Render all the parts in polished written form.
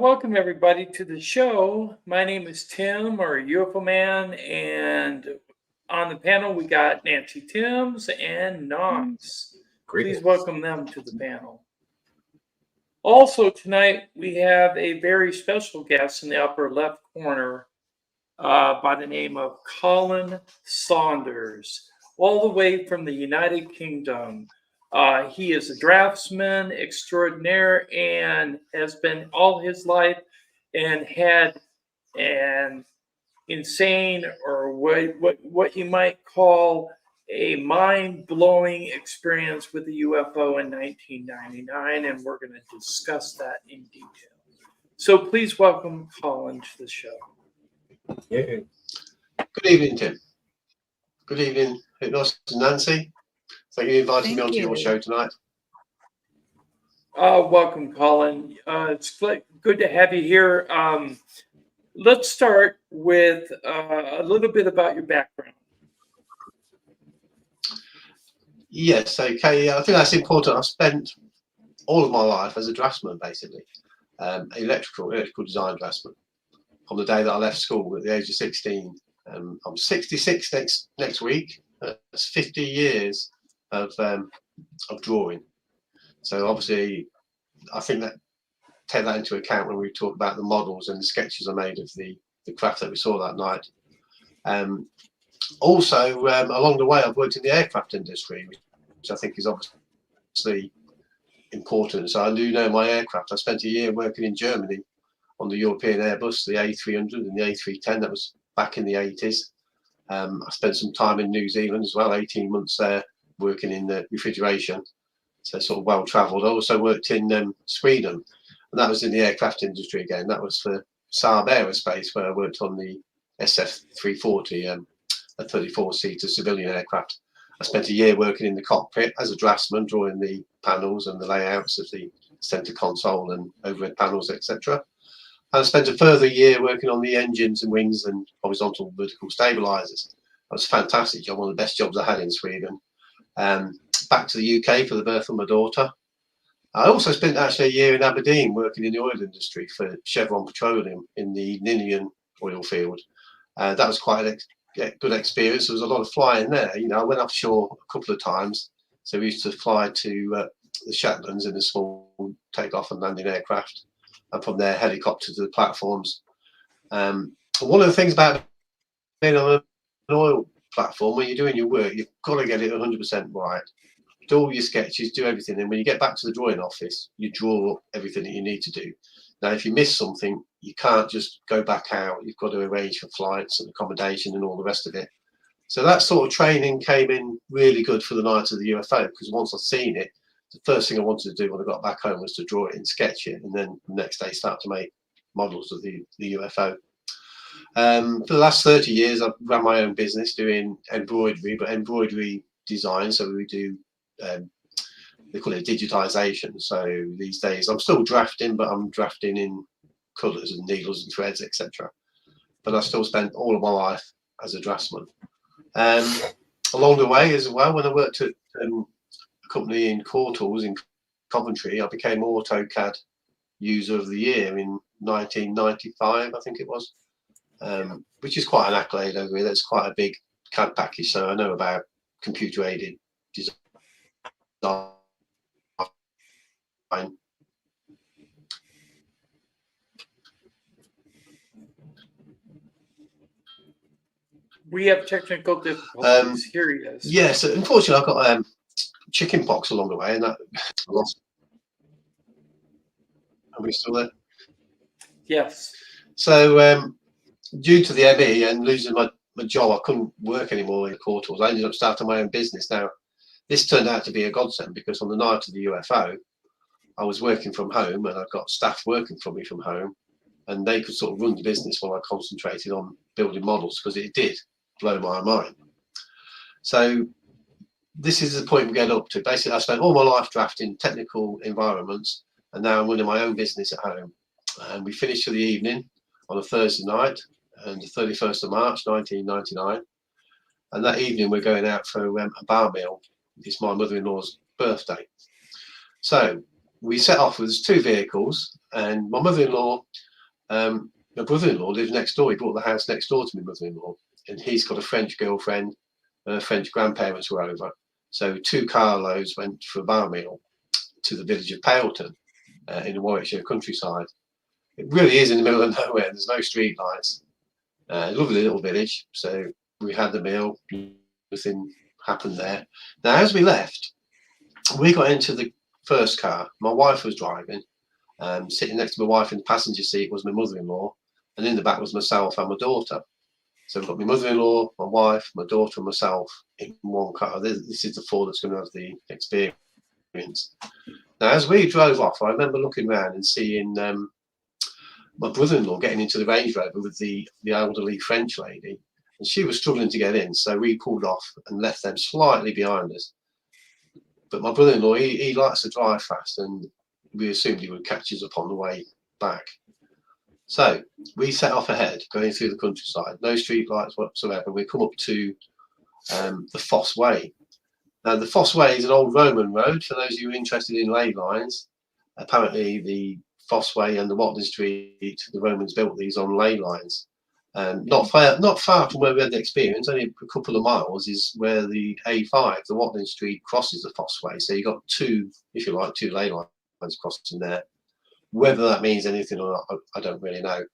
Welcome everybody to the show. My name is Tim, or UFO Man, and on the panel we got Nancy Timms and Knox. Please welcome them to the panel. Also tonight we have a very special guest in the upper left corner by the name of COLIN SAUNDERS, all the way from the United Kingdom. He is a draftsman extraordinaire and has been all his life and had an insane, or what you might call a mind-blowing experience with the UFO in 1999, and we're going to discuss that in detail. So please welcome COLIN to the show. Yeah. Good evening, Tim. Good evening, Hypnos and Nancy. Thank you for inviting me onto your show tonight. Welcome, COLIN. It's good to have you here. Let's start with a little bit about your background. Yes, okay. I think that's important. I've spent all of my life as a draftsman, basically, electrical design draftsman. From the day that I left school at the age of 16, I'm 66 next week. That's 50 years of drawing. So obviously, I think that take that into account when we talk about the models and the sketches I made of the craft that we saw that night. Also, along the way, I've worked in the aircraft industry, which I think is obviously important. So I do know my aircraft. I spent a year working in Germany on the European Airbus, the A300 and the A310. That was back in the 80s. I spent some time in New Zealand as well, 18 months there, working in the refrigeration. So sort of well travelled. I also worked in Sweden, and that was in the aircraft industry again. That was for Saab Aerospace, where I worked on the SF-340, a 34-seater civilian aircraft. I spent a year working in the cockpit as a draftsman, drawing the panels and the layouts of the centre console and overhead panels, etc. And I spent a further year working on the engines and wings and horizontal vertical stabilisers. That was a fantastic job, one of the best jobs I had in Sweden. Back to the UK for the birth of my daughter. I also spent actually a year in Aberdeen working in the oil industry for Chevron Petroleum in the Ninian oil field. That was quite a good experience. There was a lot of flying there. You know, I went offshore a couple of times. So we used to fly to the Shetlands in a small takeoff and landing aircraft, and from there helicopter to the platforms. One of the things about being on an oil platform, when you're doing your work, you've got to get it 100% right. Do all your sketches, do everything, and when you get back to the drawing office, you draw everything that you need to do. Now, if you miss something, you can't just go back out. You've got to arrange for flights and accommodation and all the rest of it. So that sort of training came in really good for the night of the UFO, because once I'd seen it, the first thing I wanted to do when I got back home was to draw it and sketch it, and then the next day start to make models of the UFO. For the last 30 years, I've run my own business doing embroidery, but embroidery design. So we do, they call it digitization. So these days I'm still drafting, but I'm drafting in colours and needles and threads, etc. But I still spent all of my life as a draftsman. Along the way as well, when I worked at a company in Courtals in Coventry, I became AutoCAD User of the Year in 1995, I think it was. Which is quite an accolade over here. That's quite a big CAD package, so I know about computer-aided design. We have technical difficulties. Here he is. Yes, unfortunately, I got chicken pox along the way, and that I lost. Are we still there? Yes. So, due to the ME and losing my job, I couldn't work anymore in Courtals. I ended up starting my own business. Now, this turned out to be a godsend, because on the night of the UFO, I was working from home, and I've got staff working for me from home, and they could sort of run the business while I concentrated on building models, because it did blow my mind. So this is the point we get up to. Basically, I spent all my life drafting technical environments, and now I'm running my own business at home. And we finished for the evening on a Thursday night, and the 31st of March 1999, and that evening we're going out for a bar meal. It's my mother-in-law's birthday. So we set off with 2 vehicles, and my mother-in-law, my brother-in-law lives next door. He bought the house next door to my mother-in-law, and he's got a French girlfriend. French grandparents were over, so 2 carloads went for a bar meal to the village of Paleton in the Warwickshire countryside. It really is in the middle of nowhere. There's no street lights. Lovely little village. So we had the meal. Nothing happened there. Now, as we left, we got into the first car. My wife was driving. Sitting next to my wife in the passenger seat was my mother-in-law, and in the back was myself and my daughter. So we've got my mother-in-law, my wife, my daughter, and myself in one car. This is the 4 that's going to have the experience. Now, as we drove off, I remember looking around and seeing my brother-in-law getting into the Range Rover with the elderly French lady, and she was struggling to get in, so we pulled off and left them slightly behind us. But my brother-in-law, he likes to drive fast, and we assumed he would catch us up on the way back. So we set off ahead, going through the countryside, no street lights whatsoever. We come up to the Foss Way. Now, the Foss Way is an old Roman road, for those of you interested in ley lines. Apparently the Foss Way and the Watling Street, the Romans built these on ley lines. Not far from where we had the experience, only a couple of miles, is where the A5, the Watling Street, crosses the Foss Way. So you've got 2, if you like, 2 ley lines crossing there. Whether that means anything or not, I don't really know.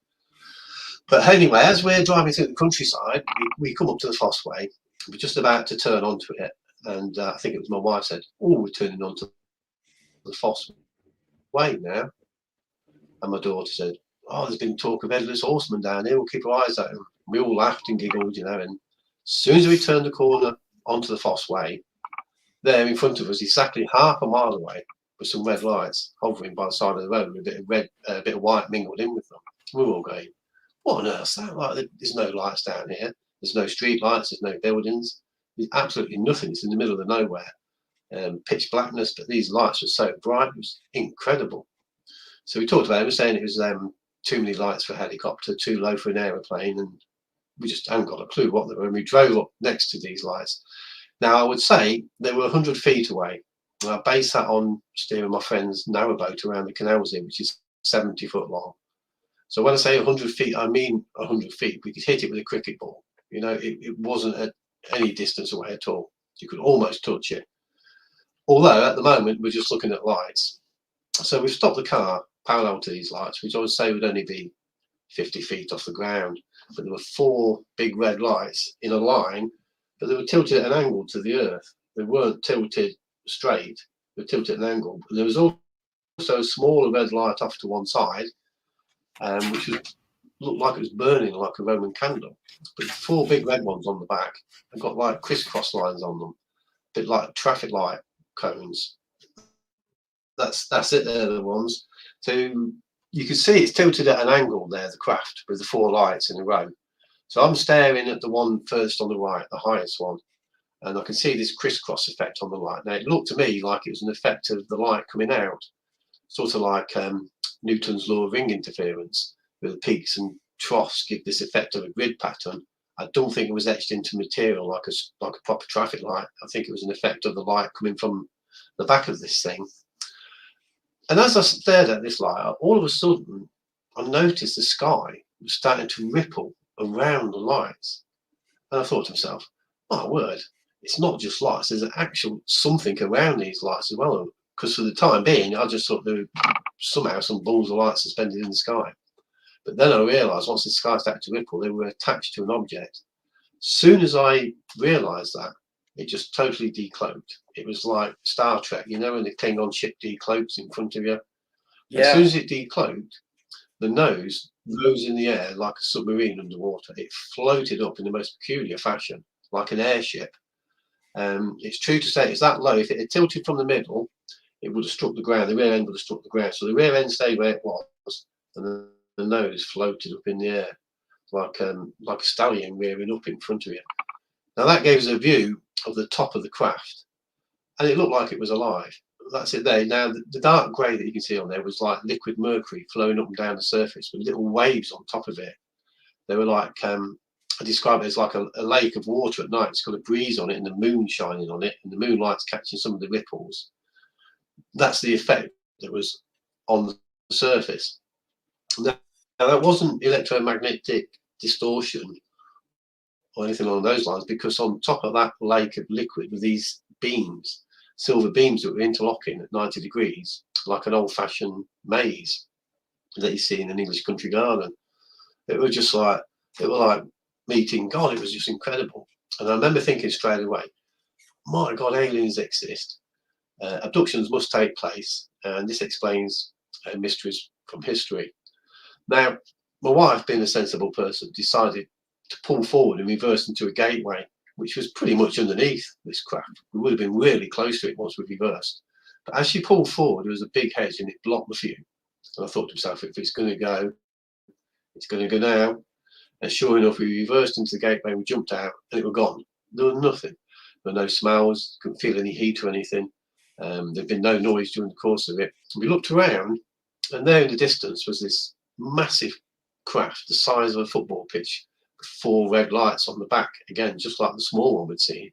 But anyway, as we're driving through the countryside, we come up to the Foss Way. We're just about to turn onto it, and I think it was my wife said, "Oh, we're turning onto the Foss Way now." And my daughter said, "Oh, there's been talk of headless horsemen down here. We'll keep our eyes open." We all laughed and giggled, you know. And as soon as we turned the corner onto the Foss Way, there in front of us, exactly half a mile away, with some red lights hovering by the side of the road, with a bit of red, a bit of white mingled in with them. We were all going, "What on earth's that? Like, there's no lights down here. There's no street lights. There's no buildings. There's absolutely nothing. It's in the middle of nowhere. Pitch blackness, but these lights were so bright. It was incredible." So we talked about it. We were saying it was too many lights for a helicopter, too low for an aeroplane, and we just haven't got a clue what they were. And we drove up next to these lights. Now, I would say they were 100 feet away. I based that on steering my friend's narrowboat around the canals here, which is 70 foot long. So when I say 100 feet, I mean 100 feet. We could hit it with a cricket ball. You know, it wasn't at any distance away at all. You could almost touch it. Although at the moment we're just looking at lights. So we've stopped the car parallel to these lights, which I would say would only be 50 feet off the ground. But there were 4 big red lights in a line, but they were tilted at an angle to the earth. They weren't tilted straight, they were tilted at an angle. But there was also a smaller red light off to one side, which looked like it was burning like a Roman candle. But 4 big red ones on the back and got like crisscross lines on them, a bit like traffic light cones. That's it. They're the ones. So you can see it's tilted at an angle there, the craft, with the 4 lights in a row. So I'm staring at the one first on the right, the highest one, and I can see this crisscross effect on the light. Now, it looked to me like it was an effect of the light coming out, sort of like Newton's law of ring interference, where the peaks and troughs give this effect of a grid pattern. I don't think it was etched into material like a proper traffic light. I think it was an effect of the light coming from the back of this thing. And as I stared at this light, all of a sudden, I noticed the sky was starting to ripple around the lights. And I thought to myself, my word, it's not just lights, there's an actual something around these lights as well. Because for the time being, I just thought there were somehow some balls of light suspended in the sky. But then I realised once the sky started to ripple, they were attached to an object. As soon as I realised that, it just totally decloaked. It was like Star Trek, you know, when the Klingon ship decloaks in front of you. Yeah. As soon as it decloaked, the nose rose in the air like a submarine underwater. It floated up in the most peculiar fashion, like an airship. It's true to say it's that low. If it had tilted from the middle, it would have struck the ground. The rear end would have struck the ground. So the rear end stayed where it was, and the nose floated up in the air like a stallion rearing up in front of you. Now that gave us a view of the top of the craft, and it looked like it was alive. That's it there. Now the dark grey that you can see on there was like liquid mercury flowing up and down the surface with little waves on top of it. They were like I describe it as like a lake of water at night. It's got a breeze on it and the moon shining on it, and the moonlight's catching some of the ripples. That's the effect that was on the surface. Now that wasn't electromagnetic distortion or anything along those lines, because on top of that lake of liquid were these beams, silver beams that were interlocking at 90 degrees, like an old-fashioned maze that you see in an English country garden. It was just like, it was like meeting God. It was just incredible. And I remember thinking straight away, my God, aliens exist. Abductions must take place, and this explains mysteries from history. Now, my wife, being a sensible person, decided to pull forward and reverse into a gateway, which was pretty much underneath this craft. We would have been really close to it once we reversed. But as she pulled forward, there was a big hedge and it blocked the view. And I thought to myself, if it's going to go, it's going to go now. And sure enough, we reversed into the gateway, we jumped out, and it was gone. There was nothing. There were no smells, couldn't feel any heat or anything. There'd been no noise during the course of it. We looked around, and there in the distance was this massive craft, the size of a football pitch, with 4 red lights on the back, again, just like the small one we'd seen.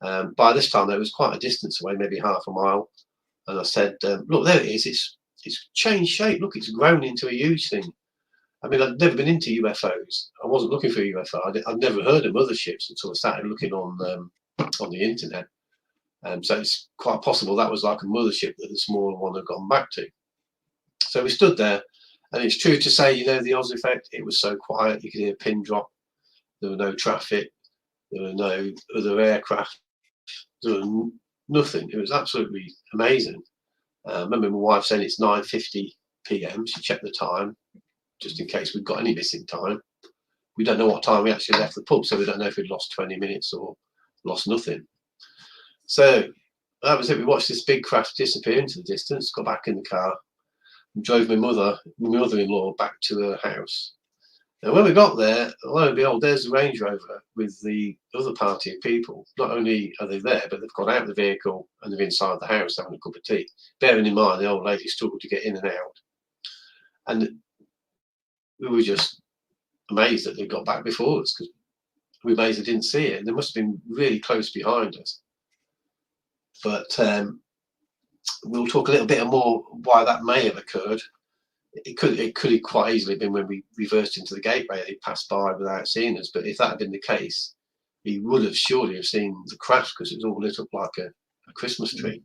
By this time, there was quite a distance away, maybe half a mile. And I said, look, there it is. It's changed shape. Look, it's grown into a huge thing. I mean, I'd never been into UFOs. I wasn't looking for a UFO. I'd never heard of motherships until I started looking on the internet. So it's quite possible that was like a mothership that the smaller one had gone back to. So we stood there, and it's true to say, you know, the Oz effect, it was so quiet, you could hear a pin drop. There were no traffic. There were no other aircraft. There was nothing. It was absolutely amazing. I remember my wife saying it's 9:50 p.m. She checked the time, just in case we've got any missing time. We don't know what time we actually left the pub, so we don't know if we'd lost 20 minutes or lost nothing. So that was it. We watched this big craft disappear into the distance, got back in the car, and drove my mother-in-law back to her house. And when we got there, lo and behold, there's the Range Rover with the other party of people. Not only are they there, but they've got out of the vehicle and they're inside the house having a cup of tea. Bearing in mind, the old lady struggled to get in and out. And we were just amazed that they got back before us, because we were amazed they didn't see it. And they must have been really close behind us. But we'll talk a little bit more why that may have occurred. It could have quite easily been when we reversed into the gateway, they passed by without seeing us. But if that had been the case, we would have surely have seen the craft, because it was all lit up like a Christmas tree.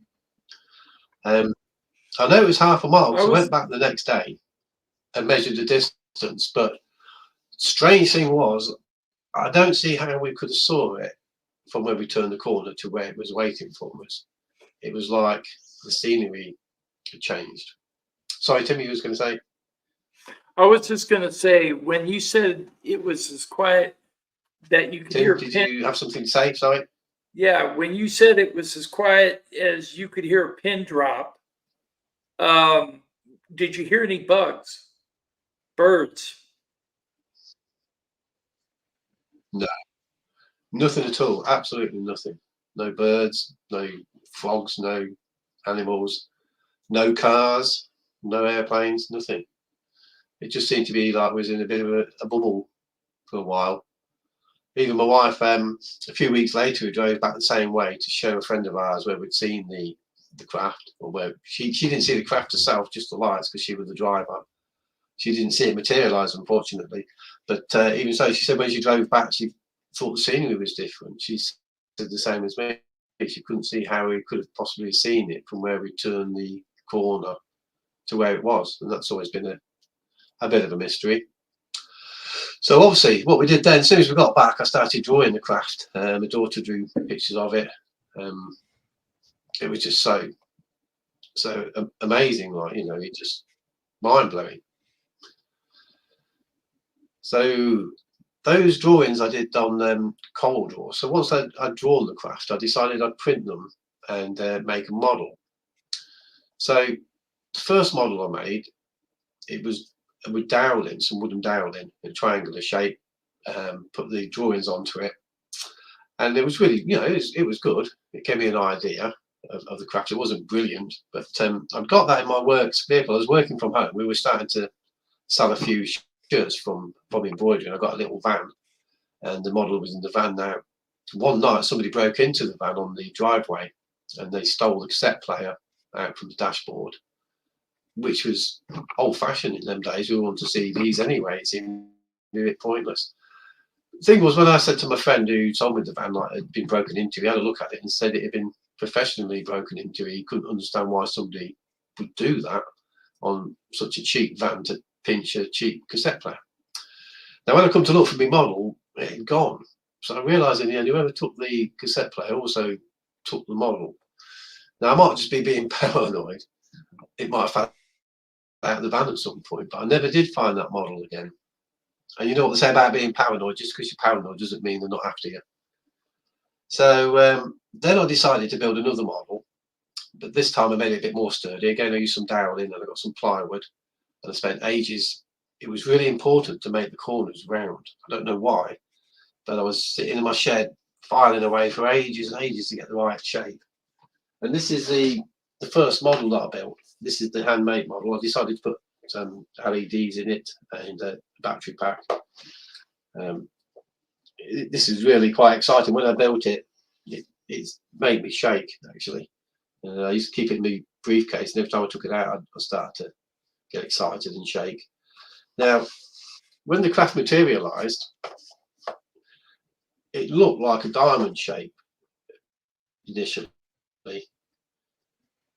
I know it was half a mile, so I went back the next day and measured the distance. But strange thing was, I don't see how we could have saw it from where we turned the corner to where it was waiting for us. It was like the scenery had changed. Sorry, Tim, you was going to say? I was just going to say, when you said it was as quiet that you could hear. Tim, did you have something to say? Sorry. Yeah, when you said it was as quiet as you could hear a pin drop, did you hear any bugs, birds? No, nothing at all. Absolutely nothing. No birds, no frogs, no animals, no cars, no airplanes, nothing. It just seemed to be like we was in a bit of a bubble for a while. Even my wife, a few weeks later, we drove back the same way to show a friend of ours where we'd seen the craft, or where she didn't see the craft herself, just the lights, because she was the driver. She didn't see it materialise, unfortunately. But even so, she said when she drove back, she thought the scenery was different. She said the same as me. She couldn't see how we could have possibly seen it from where we turned the corner to where it was, and that's always been a bit of a mystery. So obviously what we did then, as soon as we got back, I started drawing the craft. My daughter drew pictures of it. It was just so amazing, like, you know, it just mind-blowing. So those drawings I did on Coral Draw. So once I'd drawn the craft, I decided I'd print them and make a model. So the first model I made, it was with doweling, some wooden doweling in triangular shape. Put the drawings onto it, and it was really, you know, it was good. It gave me an idea of the craft. It wasn't brilliant, but I'd got that in my works vehicle. I was working from home. We were starting to sell a few shirts from embroidery, and I got a little van, and the model was in the van. Now, one night somebody broke into the van on the driveway, and they stole the cassette player out from the dashboard. which was old-fashioned in them days. We want to see these anyway. It seemed a bit pointless. The thing was, when I said to my friend who told me the van light had been broken into, he had a look at it and said it had been professionally broken into. He couldn't understand why somebody would do that on such a cheap van to pinch a cheap cassette player. Now, when I come to look for my model, it had gone. So I realised in the end, whoever took the cassette player also took the model. Now, I might just be being paranoid. It might have found out of the van at some point, but I never did find that model again. And you know what they say about being paranoid? Just because you're paranoid doesn't mean they're not after you. So then I decided to build another model, but this time I made it a bit more sturdy. Again, I used some doweling and I got some plywood, and I spent ages. It was really important to make the corners round. I don't know why, but I was sitting in my shed filing away for ages and ages to get the right shape. And this is the first model that I built. This is the handmade model. I decided to put some LEDs in it and a battery pack. This is really quite exciting. When I built it, it's made me shake, actually. I used to keep it in my briefcase, and every time I took it out, I started to get excited and shake. Now, when the craft materialized, it looked like a diamond shape initially.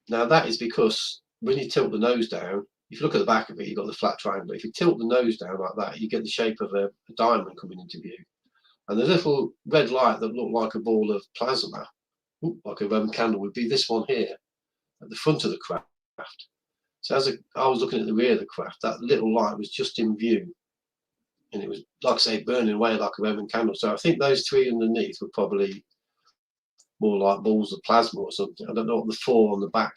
Now, that is because when you tilt the nose down, if you look at the back of it, you've got the flat triangle. If you tilt the nose down like that, you get the shape of a diamond coming into view. And the little red light that looked like a ball of plasma, like a Roman candle, would be this one here at the front of the craft. So as I was looking at the rear of the craft, that little light was just in view. And it was, like I say, burning away like a Roman candle. So I think those three underneath were probably more like balls of plasma or something. I don't know what the four on the back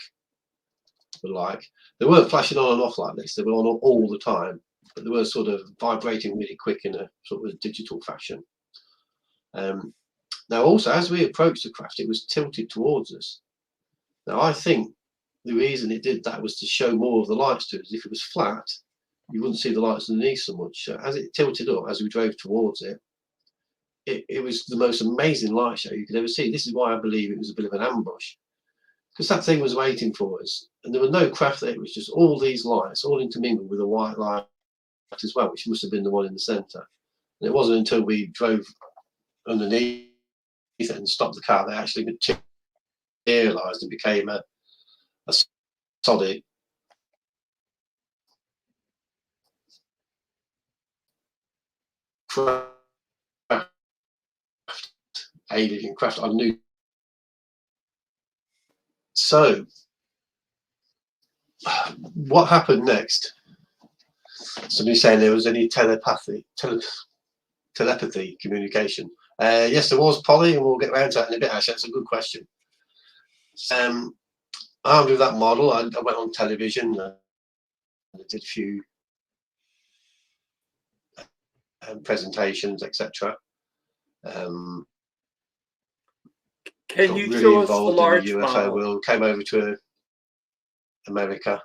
were like. They weren't flashing on and off like this. They were on all the time, but they were sort of vibrating really quick in a sort of digital fashion. Now, also, as we approached the craft, it was tilted towards us. Now, I think the reason it did that was to show more of the lights to us. If it was flat, you wouldn't see the lights underneath so much. So as it tilted up, as we drove towards it, it was the most amazing light show you could ever see. This is why I believe it was a bit of an ambush, because that thing was waiting for us, and there were no craft there. It was just all these lights, all intermingled with a white light as well, which must have been the one in the centre. And it wasn't until we drove underneath it and stopped the car that actually materialised and became a solid craft, alien craft. I knew. So what happened next? Somebody saying there was any telepathy communication. Yes, there was, Polly, and we'll get around to that in a bit. Actually, that's a good question. Armed with that model, I went on television and I did a few presentations, etc. Can you really show us the involved large in the UFO model? world. Came over to America,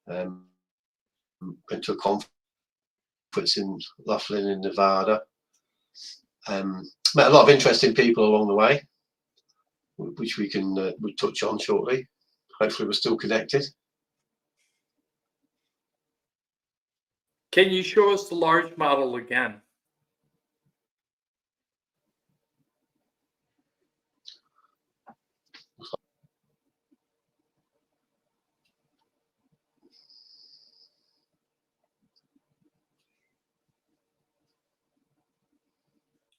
went to a conference in Laughlin in Nevada. Met a lot of interesting people along the way, which we can we'll touch on shortly. Hopefully we're still connected. Can you show us the large model again?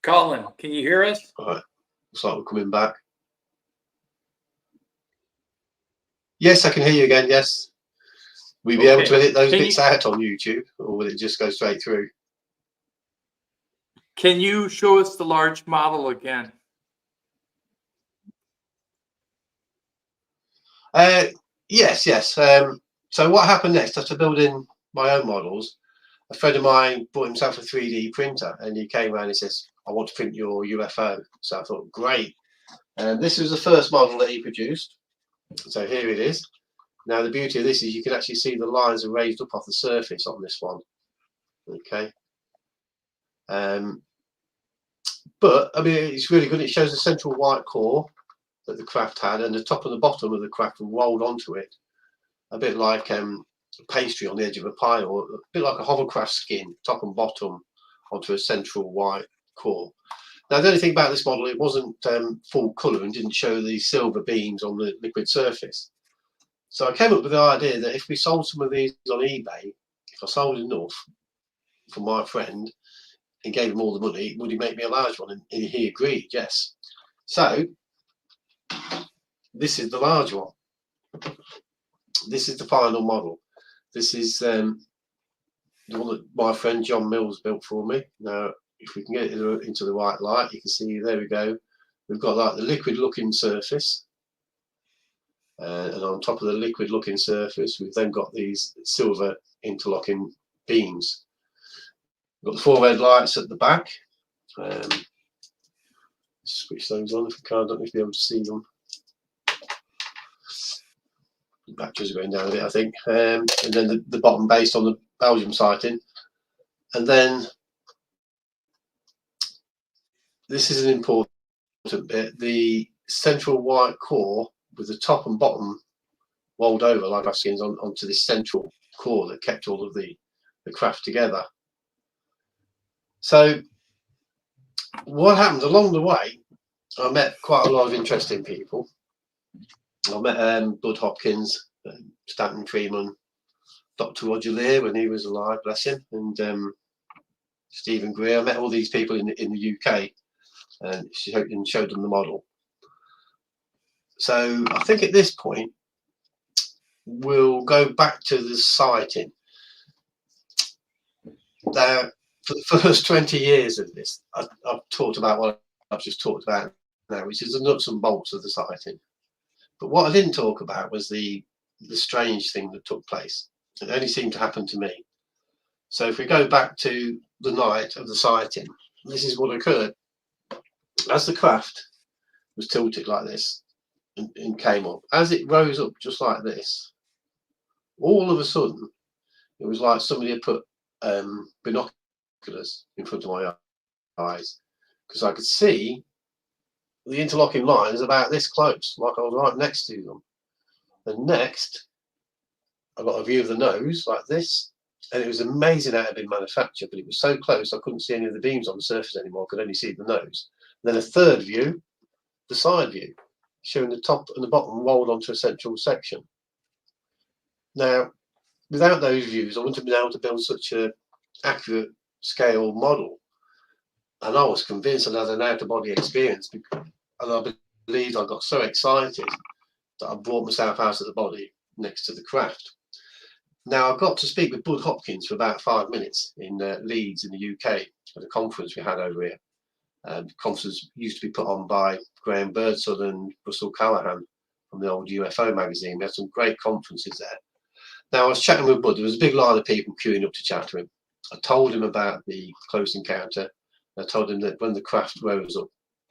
Colin, can you hear us? All right, looks like we're coming back. Yes, I can hear you again. Yes. Will you be able to edit those bits out on YouTube, or will it just go straight through? Can you show us the large model again? Yes. So what happened next? After building my own models, a friend of mine bought himself a 3D printer, and he came around and says, "I want to print your UFO." So I thought, great. And this was the first model that he produced. So here it is. Now the beauty of this is you can actually see the lines are raised up off the surface on this one. Okay. But I mean, it's really good. It shows the central white core that the craft had, and the top and the bottom of the craft rolled onto it. a bit like pastry on the edge of a pie, or a bit like a hovercraft skin, top and bottom, onto a central white core. Now, the only thing about this model, it wasn't full colour and didn't show the silver beams on the liquid surface. So I came up with the idea that if we sold some of these on eBay, if I sold enough for my friend and gave him all the money, would he make me a large one? And he agreed, yes. So this is the large one. This is the final model. This is the one that my friend John Mills built for me. Now, if we can get it into the right light, you can see, there we go. We've got like the liquid looking surface. And on top of the liquid looking surface, we've then got these silver interlocking beams. We've got the 4 red lights at the back. Switch those on if we can, I don't know if you'll be able to see them. The batteries are going down a bit, I think. And then the bottom based on the Belgium sighting. And then this is an important bit, the central white core with the top and bottom rolled over like skins onto this central core that kept all of the craft together. So what happened along the way, I met quite a lot of interesting people. I met Bud Hopkins, Stanton Freeman, Dr. Roger Lear when he was alive, bless him, and Stephen Greer. I met all these people in the UK and showed them the model. So I think at this point we'll go back to the sighting. Now, for the first 20 years of this, I've talked about what I've just talked about now, which is the nuts and bolts of the sighting. But what I didn't talk about was the strange thing that took place. It only seemed to happen to me. So if we go back to the night of the sighting, this is what occurred. As the craft was tilted like this and came up, as it rose up just like this, all of a sudden, it was like somebody had put binoculars in front of my eyes, because I could see the interlocking lines about this close, like I was right next to them. And next, I got a view of the nose like this, and it was amazing how it had been manufactured, but it was so close I couldn't see any of the beams on the surface anymore. I could only see the nose. And then a third view, the side view, showing the top and the bottom rolled onto a central section. Now, without those views, I wouldn't have been able to build such an accurate scale model. And I was convinced I had an out-of-body experience, and I believed I got so excited that I brought myself out of the body next to the craft. Now, I got to speak with Bud Hopkins for about 5 minutes in Leeds in the UK at a conference we had over here. The conference used to be put on by Graham Birdsall and Russell Callahan from the old UFO magazine. We had some great conferences there. Now, I was chatting with Bud. There was a big line of people queuing up to chat to him. I told him about the close encounter. I told him that when the craft rose up,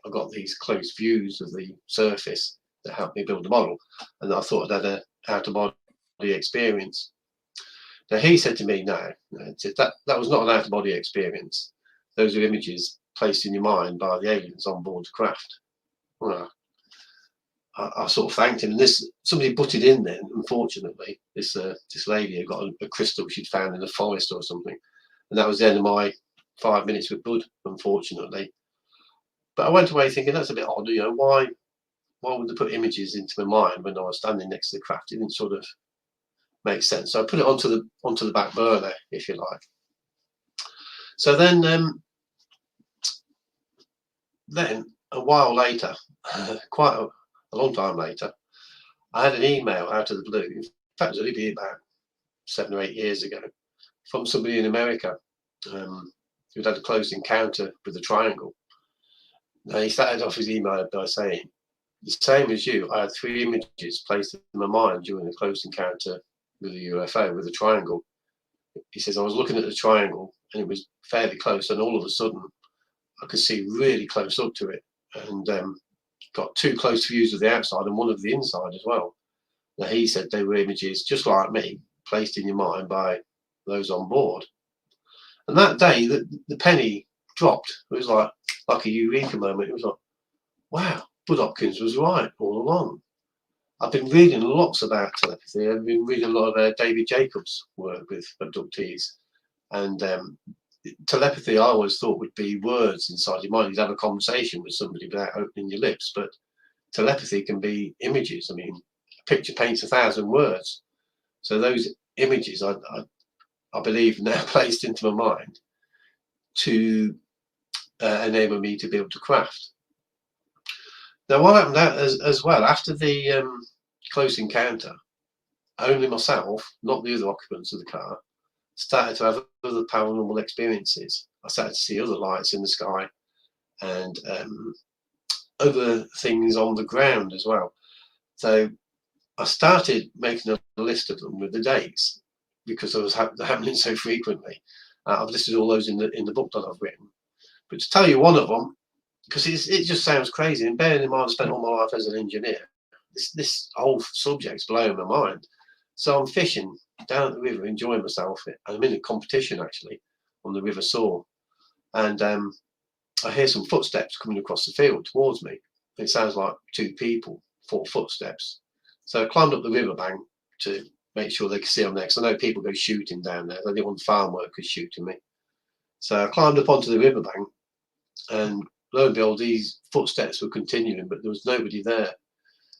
I got these close views of the surface that helped me build the model, and I thought I'd had an out-of-body experience. Now, he said to me, no, that was not an out-of-body experience. Those are images placed in your mind by the aliens on board the craft. Well, I sort of thanked him, and somebody butted in then, unfortunately, this lady had got a crystal she'd found in the forest or something, and that was the end of my 5 minutes with Bud, unfortunately. But I went away thinking, that's a bit odd, you know, why would they put images into my mind when I was standing next to the craft? It didn't sort of make sense. So I put it onto the back burner, if you like. So then a while later, quite a long time later, I had an email out of the blue. In fact, it was only about 7 or 8 years ago, from somebody in America who'd had a close encounter with a triangle. Now, he started off his email by saying, the same as you, I had 3 images placed in my mind during a close encounter with a UFO, with a triangle. He says, I was looking at the triangle and it was fairly close, and all of a sudden I could see really close up to it, and got 2 close views of the outside and 1 of the inside as well. Now, he said they were images just like me, placed in your mind by those on board. And that day, the penny dropped. It was like a eureka moment. It was like, wow, Bud Hopkins was right all along. I've been reading lots about telepathy. I've been reading a lot of David Jacobs' work with abductees. And telepathy, I always thought, would be words inside your mind. You'd have a conversation with somebody without opening your lips. But telepathy can be images. I mean, a picture paints 1,000 words. So those images, I believe, now placed into my mind to enable me to be able to craft. Now, what happened as well, after the close encounter, only myself, not the other occupants of the car, started to have other paranormal experiences. I started to see other lights in the sky and other things on the ground as well. So I started making a list of them with the dates because it was happening so frequently. I've listed all those in the book that I've written. But to tell you one of them, because it just sounds crazy, and bearing in mind I spent all my life as an engineer, this whole subject's blowing my mind. So I'm fishing down at the river, enjoying myself. I'm in a competition actually on the River Soar, and I hear some footsteps coming across the field towards me. It sounds like 2 people, 4 footsteps. So I climbed up the riverbank to make sure they could see I'm there, because I know people go shooting down there. They didn't want farm workers shooting me. So I climbed up onto the riverbank, and lo and behold, these footsteps were continuing, but there was nobody there.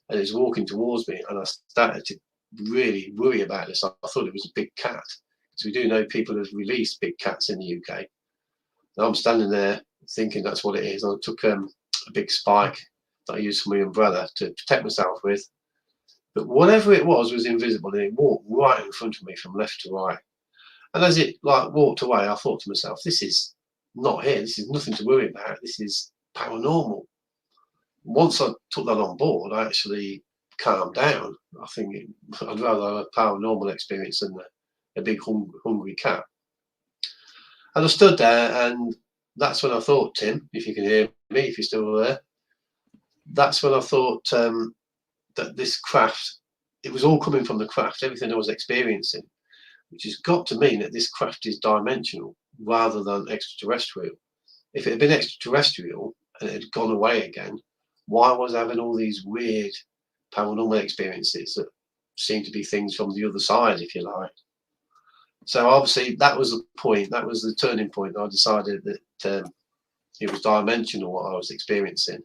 And it was walking towards me, and I started to really worry about this. I thought it was a big cat, because we do know people have released big cats in the UK. And I'm standing there thinking that's what it is. I took a big spike that I used for my umbrella to protect myself with. But whatever it was invisible, and it walked right in front of me from left to right. And as it walked away, I thought to myself, this is not here. This is nothing to worry about. This is paranormal. Once I took that on board, I actually calmed down. I think I'd rather have a paranormal experience than a big hungry cat. And I stood there, and that's when I thought, Tim, if you can hear me, if you're still there, that's when I thought that this craft, it was all coming from the craft, everything I was experiencing, which has got to mean that this craft is dimensional rather than extraterrestrial. If it had been extraterrestrial and it had gone away again, why was I having all these weird paranormal experiences that seem to be things from the other side, if you like? So obviously that was the point, that was the turning point. I decided that it was dimensional what I was experiencing.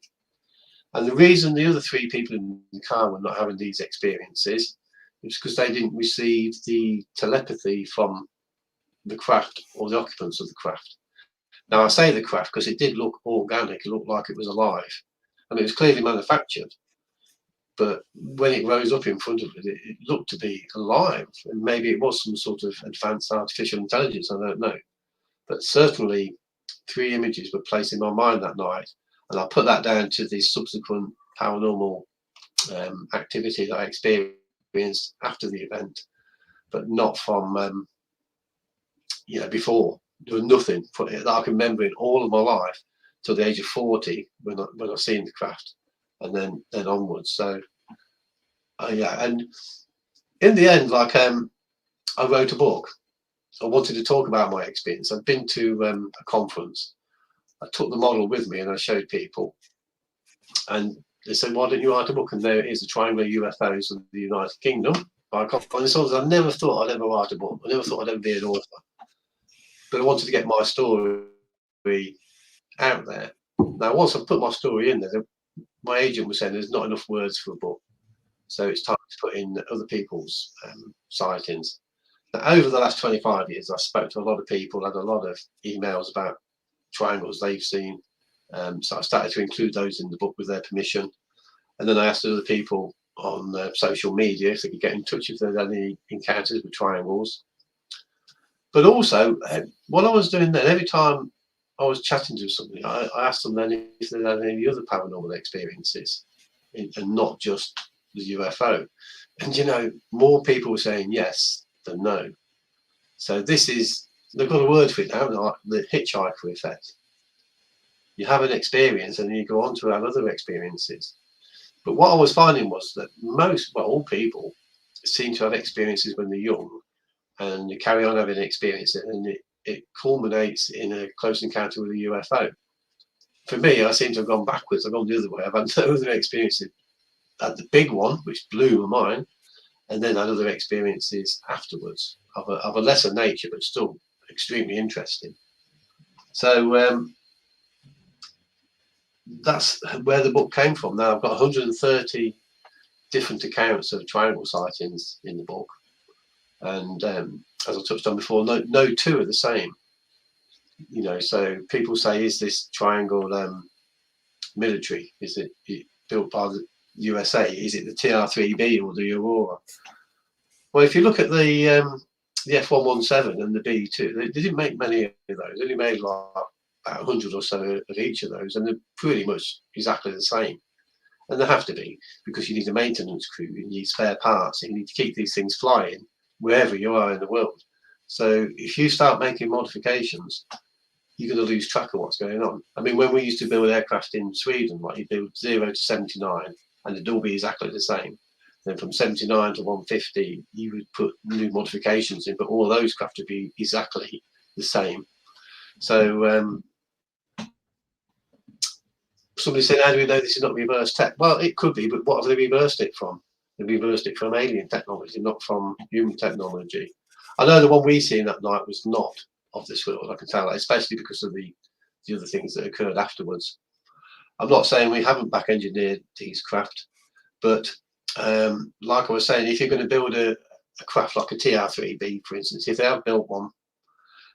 And the reason the other 3 people in the car were not having these experiences is because they didn't receive the telepathy from the craft or the occupants of the craft. Now I say the craft because it did look organic, it looked like it was alive, and it was clearly manufactured. But when it rose up in front of it, it looked to be alive, and maybe it was some sort of advanced artificial intelligence, I don't know. But certainly 3 images were placed in my mind that night, and I put that down to the subsequent paranormal activity that I experienced after the event, but not from before. There was nothing that I can remember in all of my life till the age of 40 when I seen the craft, and then onwards. So yeah, and in the end, I wrote a book. I wanted to talk about my experience. I'd been to a conference. I took the model with me and I showed people, and they said, why don't you write a book? And there it is, the triangular UFOs of the United Kingdom by Colin Saunders. I never thought I'd ever write a book. I never thought I'd ever be an author, but I wanted to get my story out there. Now once I put my story in there, my agent was saying there's not enough words for a book, so it's time to put in other people's sightings. Now, over the last 25 years, I spoke to a lot of people, had a lot of emails about triangles they've seen. So I started to include those in the book with their permission. And then I asked other people on social media if they could get in touch if they had any encounters with triangles. But also, what I was doing then, every time I was chatting to somebody, I asked them then if they had any other paranormal experiences, and not just the UFO. And more people were saying yes than no. So they've got a word for it now, like the hitchhiker effect. You have an experience and then you go on to have other experiences. But what I was finding was that all people seem to have experiences when they're young, and they carry on having experiences, and it culminates in a close encounter with a UFO. For me, I seem to have gone backwards. I've gone the other way. I've had no other experiences had the big one, which blew my mind, and then had other experiences afterwards of a lesser nature, but still extremely interesting. So that's where the book came from. Now I've got 130 different accounts of triangle sightings in the book, and as I touched on before, no two are the same. You know, so people say, is this triangle military? Is it built by the USA? Is it the TR-3B or the Aurora? Well, if you look at the F-117 and the B-2, they didn't make many of those. They only made like about 100 or so of each of those, and they're pretty much exactly the same. And they have to be, because you need a maintenance crew, you need spare parts, you need to keep these things flying wherever you are in the world. So if you start making modifications, you're going to lose track of what's going on. I mean, when we used to build aircraft in Sweden, like you build 0 to 79, and it'd all be exactly the same. Then from 79 to 150, you would put new modifications in, but all those craft would be exactly the same. So somebody said, how do we know this is not reverse tech? Well, it could be, but what have they reversed it from? They reversed it from alien technology, not from human technology. I know the one we seen that night was not of this world, I can tell that, especially because of the other things that occurred afterwards. I'm not saying we haven't back engineered these craft, but like I was saying, if you're going to build a craft like a TR-3B, for instance, if they have built one,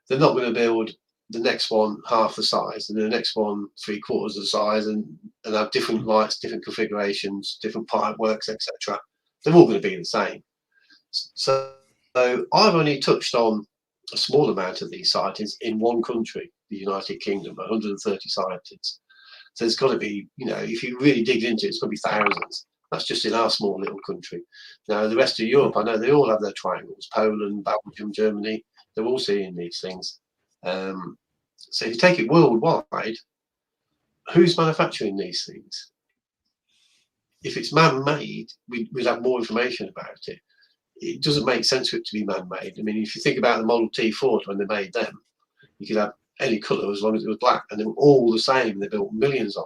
they're not going to build the next one half the size and the next one 3/4 the size, and have different lights, different configurations, different pipe works, etc. They're all going to be the same. So I've only touched on a small amount of these sightings in one country, the United Kingdom, 130 sightings. So there's got to be, you know, if you really dig into it, it's going to be thousands. That's just in our small little country. Now, the rest of Europe, I know they all have their triangles. Poland, Belgium, Germany, they're all seeing these things. So if you take it worldwide, who's manufacturing these things? If it's man-made, we'd have more information about it. It doesn't make sense for it to be man-made. I mean, if you think about the Model T Ford when they made them, you could have any colour as long as it was black, and they were all the same. They built millions of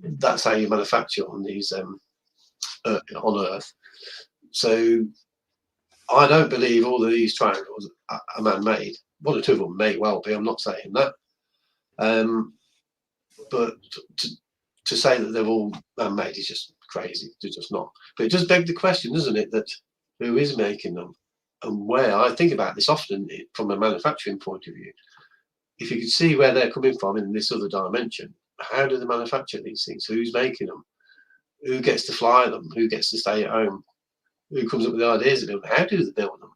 them. That's how you manufacture on these on Earth. So I don't believe all of these triangles are man-made. One or two of them may well be. I'm not saying that, but to say that they're all man-made is just crazy. They're just not. But it does beg the question, doesn't it, that who is making them and where? I think about this often from a manufacturing point of view. If you could see where they're coming from in this other dimension, how do they manufacture these things? Who's making them? Who gets to fly them? Who gets to stay at home? Who comes up with the ideas of them? How do they build them?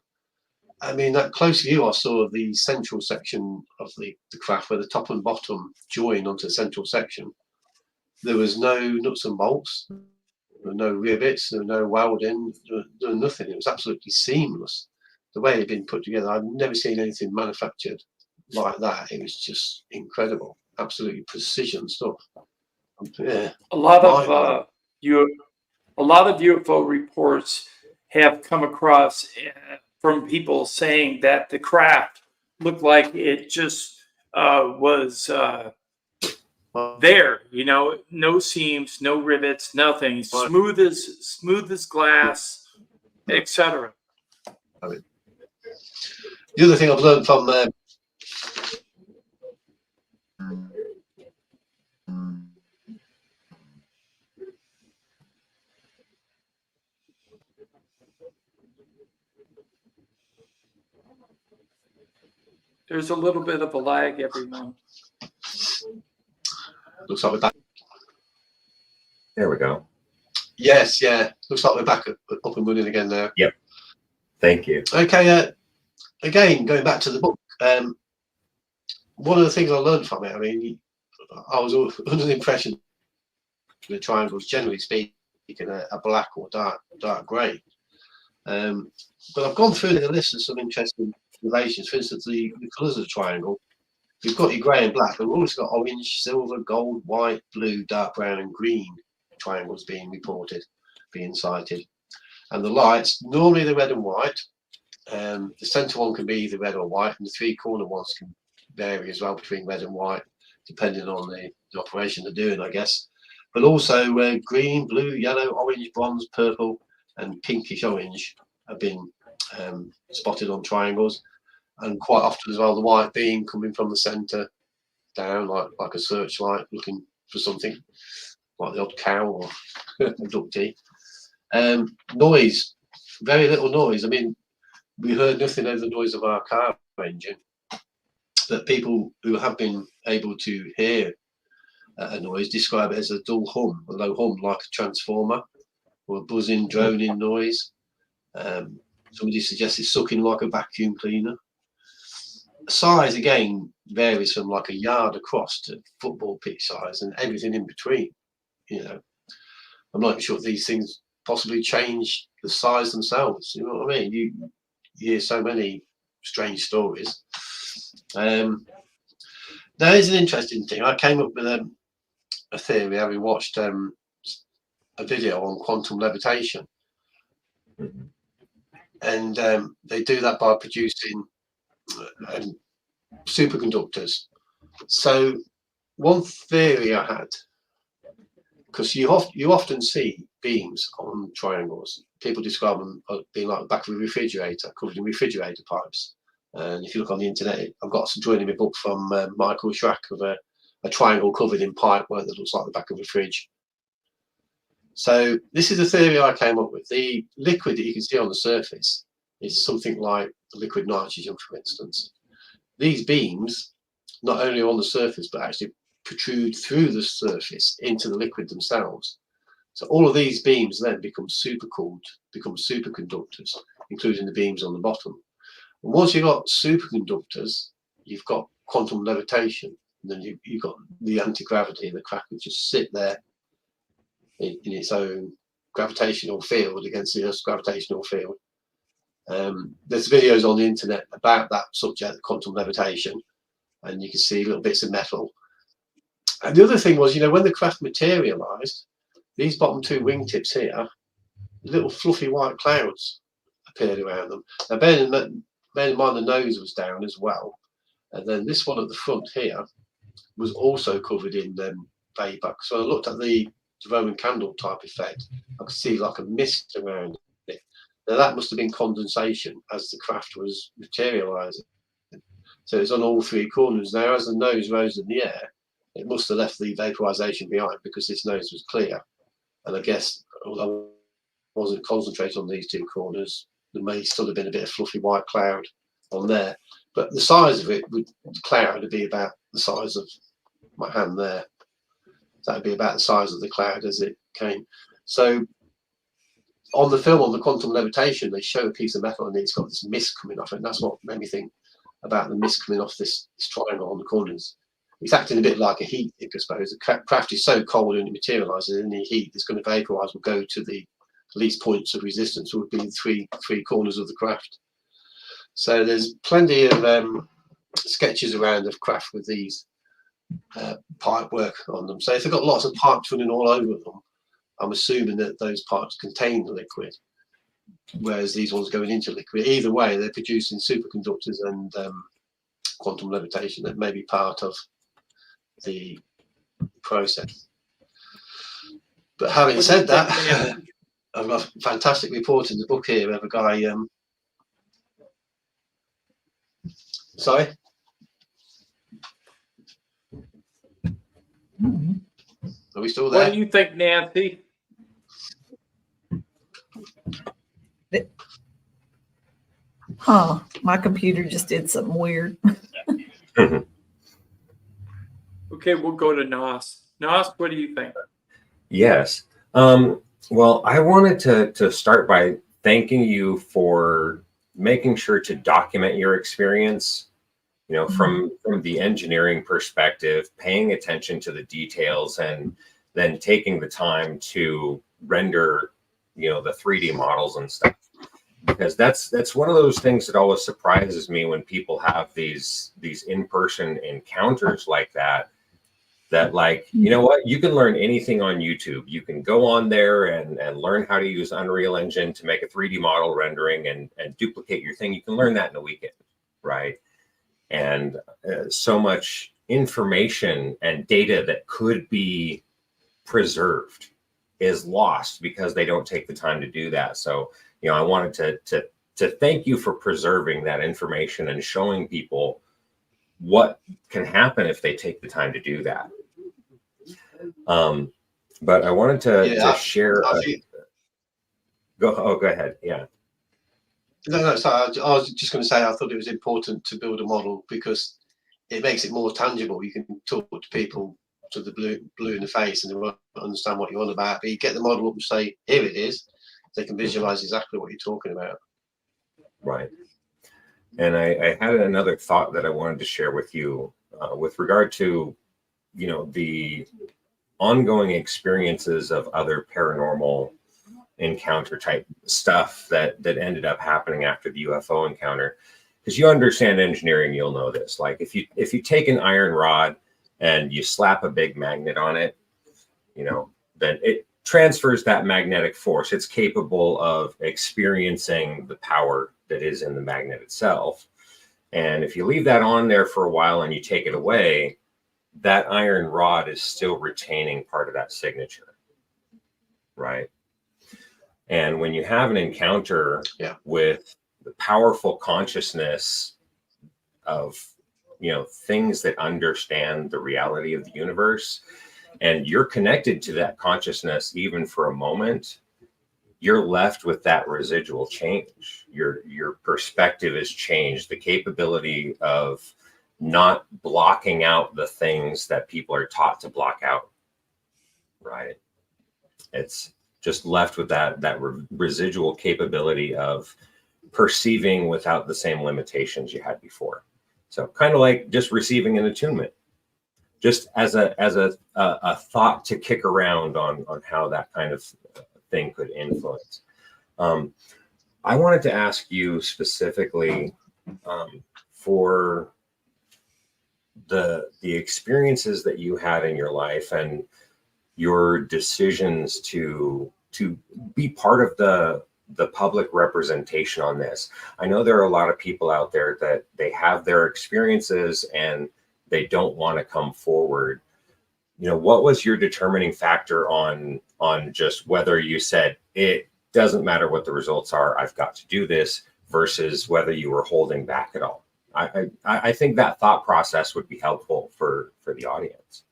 I mean, that close view I saw of the central section of the craft, where the top and bottom join onto the central section, there was no nuts and bolts, there were no rivets, there were no welding, there was nothing. It was absolutely seamless. The way it had been put together, I've never seen anything manufactured like that. It was just incredible, absolutely precision stuff. Yeah, a lot of UFO reports have come across from people saying that the craft looked like it just was there, you know, no seams, no rivets, nothing, smooth as glass, etc. The other thing I've learned from There's a little bit of a lag, everyone. looks like we're back. There we go. Yes, yeah. Looks like we're back up and running again now. Yep. Thank you. Okay. Again, going back to the book, one of the things I learned from it, I mean, I was under the impression the triangles, generally speaking, are black or dark grey. But I've gone through the list of some interesting relations. For instance, the colours of the triangle. You've got your grey and black, but we've also got orange, silver, gold, white, blue, dark brown, and green triangles being reported, being sighted. And the lights, normally they're red and white. The centre one can be either red or white, and the three-corner ones can vary as well between red and white, depending on the operation they're doing, I guess. but also green, blue, yellow, orange, bronze, purple, and pinkish orange have been spotted on triangles, and quite often as well the white beam coming from the centre down like a searchlight looking for something like the odd cow or abductee. Noise, very little noise. I mean, we heard nothing over the noise of our car engine, but people who have been able to hear a noise describe it as a dull hum, a low hum like a transformer, or a buzzing, droning noise. Somebody suggests it's sucking like a vacuum cleaner. Size again varies from like a yard across to football pitch size and everything in between. You know, I'm not sure if these things possibly change the size themselves. You know what I mean? You hear so many strange stories. There is an interesting thing. I came up with a theory having watched a video on quantum levitation, and they do that by producing superconductors. So one theory I had, because you often see beams on triangles. People describe them as being like the back of a refrigerator, covered in refrigerator pipes. And if you look on the internet, I've got some joining me book from Michael Schrack of a triangle covered in pipe work that looks like the back of a fridge. So this is a theory I came up with. The liquid that you can see on the surface is something like liquid nitrogen, for instance. These beams not only are on the surface, but actually protrude through the surface into the liquid themselves. So all of these beams then become supercooled, become superconductors, including the beams on the bottom. And once you've got superconductors, you've got quantum levitation. And then you've got the anti-gravity. The craft would just sit there in its own gravitational field against the Earth's gravitational field. There's videos on the internet about that subject, quantum levitation, and you can see little bits of metal. And the other thing was, you know, when the craft materialized, these bottom two wingtips here, little fluffy white clouds appeared around them. Now, bear in mind the nose was down as well, and then this one at the front here was also covered in vapor. So I looked at the Roman candle type effect. I could see like a mist around it. Now that must have been condensation as the craft was materializing. So it's on all three corners. Now, as the nose rose in the air, it must have left the vaporization behind because this nose was clear. And I guess, although I wasn't concentrated on these two corners, there may still have been a bit of fluffy white cloud on there. But the size of it, the cloud would be about the size of my hand there. That would be about the size of the cloud as it came. So on the film, on the quantum levitation, they show a piece of metal and it's got this mist coming off it. And that's what made me think about the mist coming off this triangle on the corners. It's acting a bit like a heat, I suppose. The craft is so cold and it materializes, and the heat that's going to vaporize will go to the least points of resistance, would be the three corners of the craft. So there's plenty of sketches around of craft with these pipe work on them. So if they've got lots of pipes running all over them, I'm assuming that those pipes contain the liquid, whereas these ones going into liquid. Either way, they're producing superconductors and quantum levitation that may be part of the process. But having said that, I've got a fantastic report in the book here of a guy. Sorry? Are we still there? What do you think, Nancy? Huh, my computer just did something weird. Okay, we'll go to Nos. Nos, what do you think? Yes. Well, I wanted to start by thanking you for making sure to document your experience, you know, from the engineering perspective, paying attention to the details, and then taking the time to render, you know, the 3D models and stuff. Because that's one of those things that always surprises me when people have these in-person encounters like that. That, like, you know what, you can learn anything on YouTube. You can go on there and learn how to use Unreal Engine to make a 3D model rendering and duplicate your thing. You can learn that in a weekend, right? And so much information and data that could be preserved, is lost because they don't take the time to do that. So, I wanted to thank you for preserving that information and showing people what can happen if they take the time to do that. But I wanted to share. Go ahead. Yeah. No, sorry. I was just going to say I thought it was important to build a model because it makes it more tangible. You can talk to people to the blue in the face and they won't understand what you're on about. But you get the model up and say, here it is. They can visualize exactly what you're talking about. Right. And I had another thought that I wanted to share with you with regard to, the ongoing experiences of other paranormal encounter type stuff that ended up happening after the UFO encounter. Because you understand engineering, you'll know this. Like if you take an iron rod and you slap a big magnet on it, then it transfers that magnetic force. It's capable of experiencing the power that is in the magnet itself. And if you leave that on there for a while and you take it away, that iron rod is still retaining part of that signature, right? And when you have an encounter with the powerful consciousness of, things that understand the reality of the universe, and you're connected to that consciousness even for a moment, you're left with that residual change. Your perspective is changed. The capability of not blocking out the things that people are taught to block out, right? It's just left with that residual capability of perceiving without the same limitations you had before. So kind of like just receiving an attunement, just as a thought to kick around on how that kind of thing could influence. I wanted to ask you specifically for the experiences that you had in your life and your decisions to be part of the public representation on this. I know there are a lot of people out there that they have their experiences and they don't want to come forward. What was your determining factor on just whether you said it doesn't matter what the results are, I've got to do this, versus whether you were holding back at all? I think that thought process would be helpful for the audience.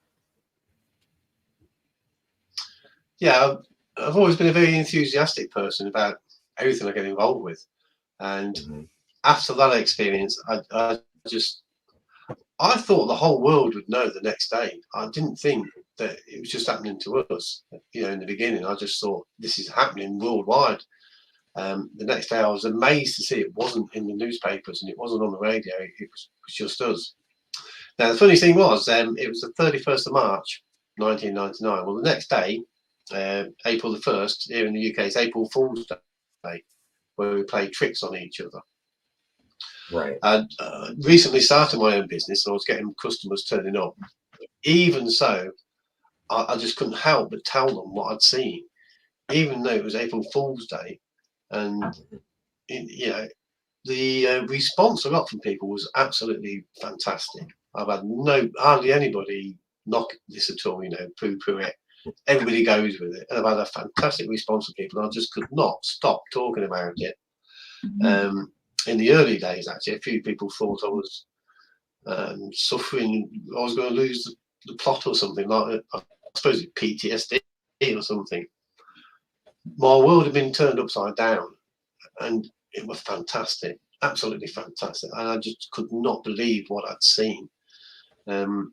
Yeah, I've always been a very enthusiastic person about everything I get involved with. And after that experience, I thought the whole world would know the next day. I didn't think that it was just happening to us. In the beginning, I just thought this is happening worldwide. The next day, I was amazed to see it wasn't in the newspapers and it wasn't on the radio. It was just us. Now, the funny thing was, it was the 31st of March, 1999. Well, the next day, April the 1st, here in the UK, it's April Fool's Day, where we play tricks on each other. Right. I recently started my own business, and I was getting customers turning up. Even so, I just couldn't help but tell them what I'd seen, even though it was April Fool's Day. And the response I got from people was absolutely fantastic. I've had hardly anybody knock this at all, poo-poo it. Everybody goes with it, and I've had a fantastic response from people. I just could not stop talking about it. In the early days, actually, a few people thought I was suffering. I was going to lose the plot or something like. I suppose it's PTSD or something. My world had been turned upside down, and it was fantastic, absolutely fantastic. And I just could not believe what I'd seen. And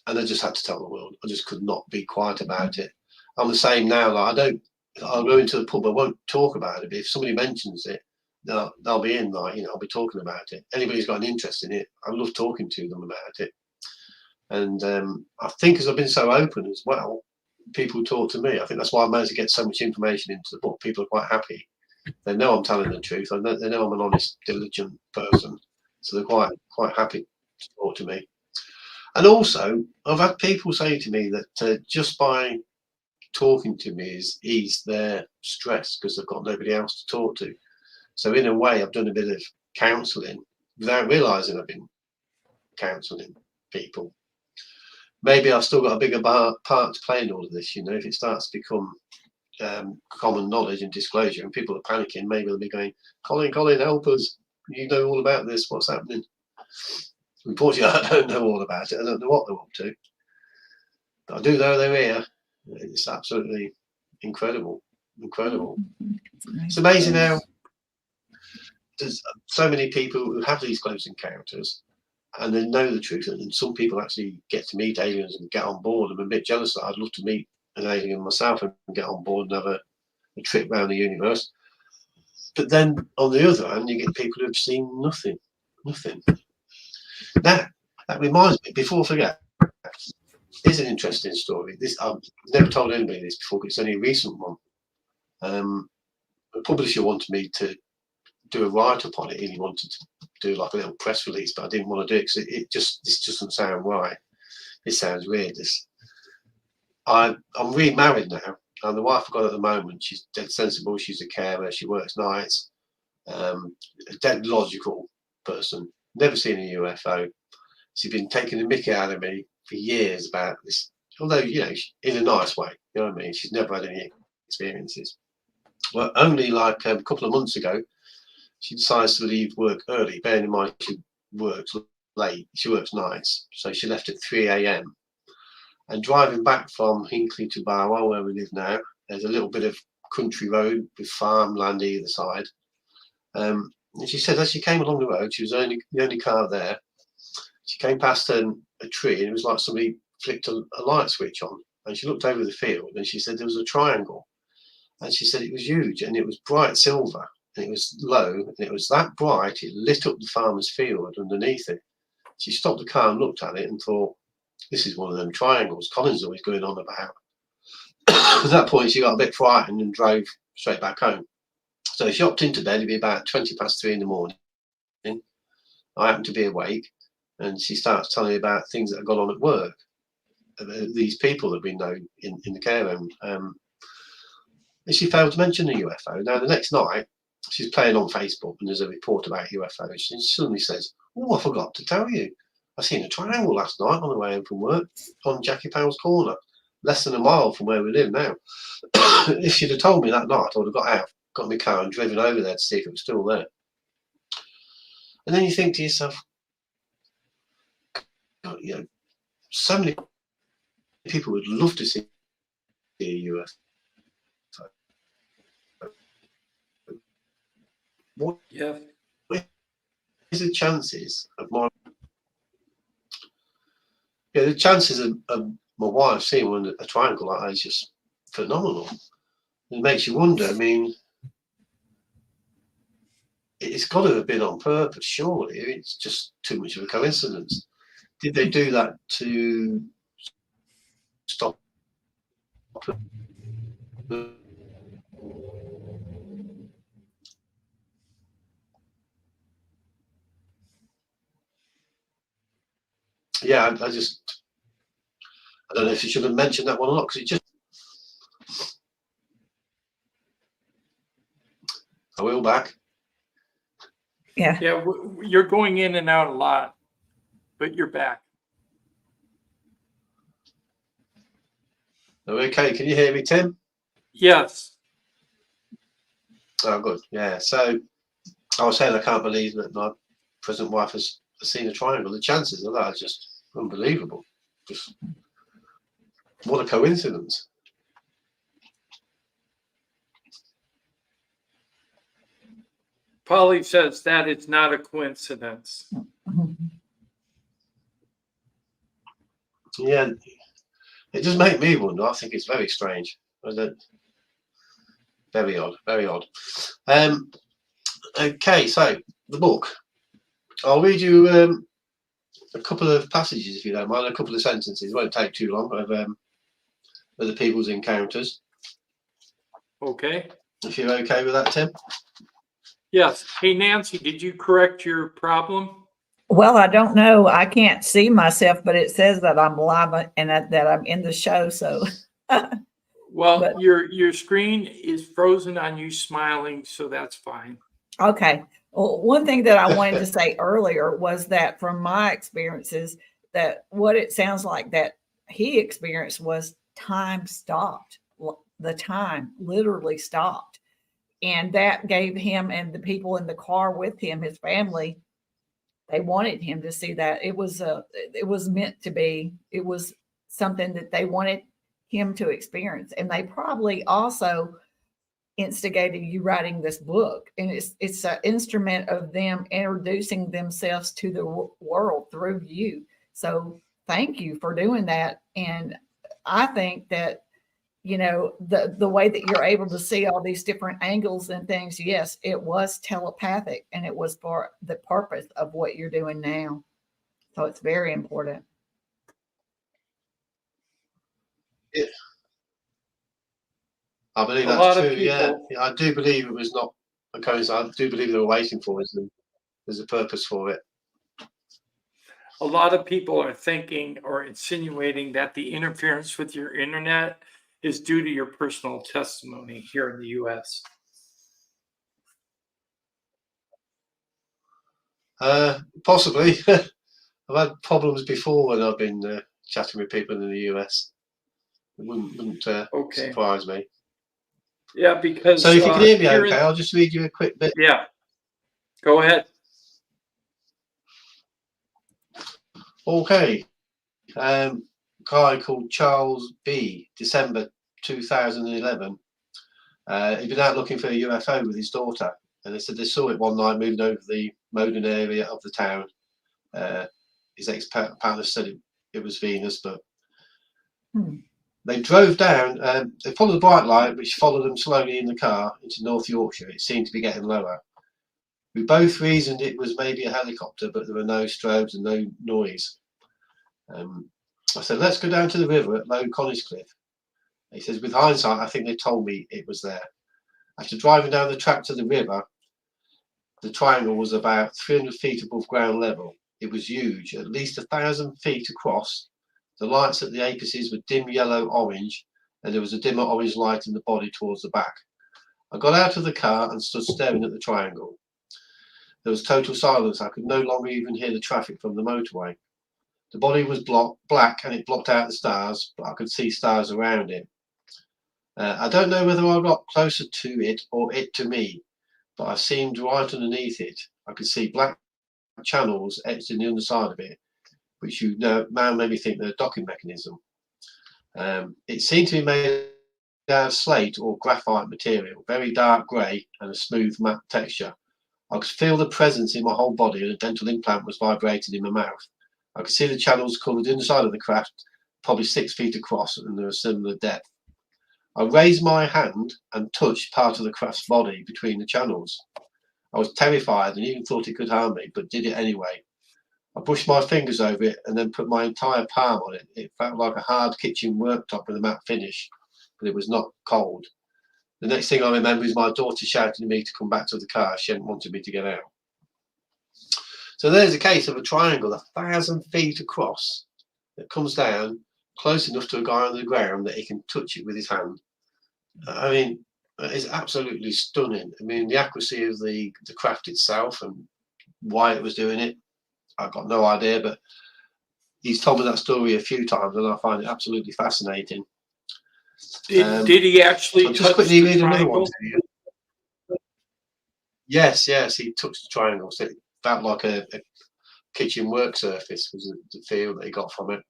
I just had to tell the world. I just could not be quiet about it. I'm the same now. Like I'll go into the pub. I won't talk about it. But if somebody mentions it, they'll be in. I'll be talking about it. Anybody's got an interest in it, I love talking to them about it. And I think as I've been so open as well, people talk to me. I think that's why I managed to get so much information into the book. People are quite happy. They know I'm telling the truth. They know I'm an honest, diligent person. So they're quite happy to talk to me. And also, I've had people say to me that just by talking to me is ease their stress because they've got nobody else to talk to. So in a way, I've done a bit of counselling without realising I've been counselling people. maybe I've still got a bigger part to play in all of this. You know, if it starts to become common knowledge and disclosure, and people are panicking, maybe they'll be going, Colin, help us. You know all about this. What's happening? Unfortunately, I don't know all about it. I don't know what they're up to. But I do know they're here. It's absolutely incredible. Incredible. It's amazing how there's so many people who have these close encounters and they know the truth, and some people actually get to meet aliens and get on board. I'm a bit jealous that I'd love to meet an alien myself and get on board and have a trip around the universe. But then on the other hand, you get people who've seen nothing. Now, that reminds me, before I forget, here's an interesting story. This I've never told anybody this before, but it's only a recent one. A publisher wanted me to do a write-up on it, and he wanted to do like a little press release, but I didn't want to do it because this just doesn't sound right. This sounds weird. I'm remarried now, and the wife I've got at the moment, she's dead sensible. She's a carer. She works nights. A dead logical person. Never seen a UFO. She's been taking the mickey out of me for years about this, although, you know, in a nice way. You know what I mean? She's never had any experiences. Well, only like a couple of months ago, she decides to leave work early. Bearing in mind she works late, she works nights, so she left at 3 a.m. And driving back from Hinckley to Barwell, where we live now, there's a little bit of country road with farmland either side. And she said as she came along the road, she was the only car there. She came past a tree, and it was like somebody flicked a light switch on. And she looked over the field, and she said there was a triangle. And she said it was huge, and it was bright silver, and it was low, and it was that bright, it lit up the farmer's field underneath it. She stopped the car and looked at it and thought, this is one of them triangles Colin's always going on about. At that point, she got a bit frightened and drove straight back home. So she hopped into bed. It'd be about 20 past 3 in the morning. I happened to be awake, and she starts telling me about things that have gone on at work, these people that we know in the care home. And she failed to mention a UFO. Now, the next night, she's playing on Facebook, and there's a report about UFOs. She suddenly says, oh, I forgot to tell you. I seen a triangle last night on the way home from work on Jackie Powell's Corner, less than a mile from where we live now. If she'd have told me that night, I would have got out, got my car and driven over there to see if it was still there. And then you think to yourself, God, you know, so many people would love to see a UFO. What is the chances of the chances of my wife seeing a triangle like that is just phenomenal. It makes you wonder. I mean, it's got to have been on purpose, surely. It's just too much of a coincidence. Did they do that to stop? Yeah, I don't know if you should have mentioned that one or not, because it just. I will back. Yeah. Yeah, you're going in and out a lot, but you're back. Okay, can you hear me, Tim? Yes. Oh, good. Yeah. So I was saying I can't believe that my present wife has seen a triangle. The chances of that are just unbelievable. Just what a coincidence. Polly says that it's not a coincidence. Yeah, it does make me wonder. I think it's very strange. Very odd, very odd. Okay, so the book. I'll read you a couple of passages, if you don't mind, a couple of sentences. It won't take too long of other people's encounters. Okay. If you're okay with that, Tim? Yes. Hey, Nancy, did you correct your problem? Well, I don't know. I can't see myself, but it says that I'm live and that I'm in the show. So, well, but, your screen is frozen on you smiling, so that's fine. okay. Well, one thing that I wanted to say earlier was that from my experiences, that what it sounds like that he experienced was time stopped. The time literally stopped. And that gave him and the people in the car with him, his family, they wanted him to see that. It was meant to be. It was something that they wanted him to experience. And they probably also instigated you writing this book. And it's an instrument of them introducing themselves to the world through you. So thank you for doing that. And I think that, you know, the way that you're able to see all these different angles and things, yes, it was telepathic, and it was for the purpose of what you're doing now. So it's very important. Yeah. I believe A that's lot of true. Yeah. people- Yeah, I do believe it was not a coincidence. I do believe they were waiting for us, and there's a purpose for it. A lot of people are thinking or insinuating that the interference with your internet is due to your personal testimony here in the US. Possibly. I've had problems before when I've been chatting with people in the US. It wouldn't Okay. surprise me. Yeah, because So if you can hear me here okay, I'll just read you a quick bit. yeah, go ahead. Okay. Guy called Charles B. December 2011. He'd been out looking for a UFO with his daughter, and they said they saw it one night moving over the Moden area of the town. His ex-partner said it was Venus, but they drove down. They followed the bright light, which followed them slowly in the car into North Yorkshire. It seemed to be getting lower. We both reasoned it was maybe a helicopter, but there were no strobes and no noise. I said, let's go down to the river at Low Coniscliffe. He says, with hindsight, I think they told me it was there. After driving down the track to the river, the triangle was about 300 feet above ground level. It was huge, at least 1,000 feet across. The lights at the apices were dim yellow-orange, and there was a dimmer orange light in the body towards the back. I got out of the car and stood staring at the triangle. There was total silence. I could no longer even hear the traffic from the motorway. The body was black, and it blocked out the stars, but I could see stars around it. I don't know whether I got closer to it or it to me, but I seemed right underneath it. I could see black channels etched in the underside of it, which you now made me think they're a docking mechanism. It seemed to be made out of slate or graphite material, very dark grey and a smooth matte texture. I could feel the presence in my whole body, and a dental implant was vibrating in my mouth. I could see the channels covered inside of the craft, probably 6 feet across, and they were similar depth. I raised my hand and touched part of the craft's body between the channels. I was terrified and even thought it could harm me, but did it anyway. I brushed my fingers over it and then put my entire palm on it. It felt like a hard kitchen worktop with a matte finish, but it was not cold. The next thing I remember is my daughter shouting at me to come back to the car. She hadn't wanted me to get out. So there's a case of a triangle 1,000 feet across that comes down close enough to a guy on the ground that he can touch it with his hand. I mean, it's absolutely stunning. I mean, the accuracy of the craft itself and why it was doing it, I've got no idea, but he's told me that story a few times and I find it absolutely fascinating. Did he actually I'll just touch quickly the read another one triangle? to you. Yes, he touched the triangle. So it felt like a kitchen work surface was the feel that he got from it.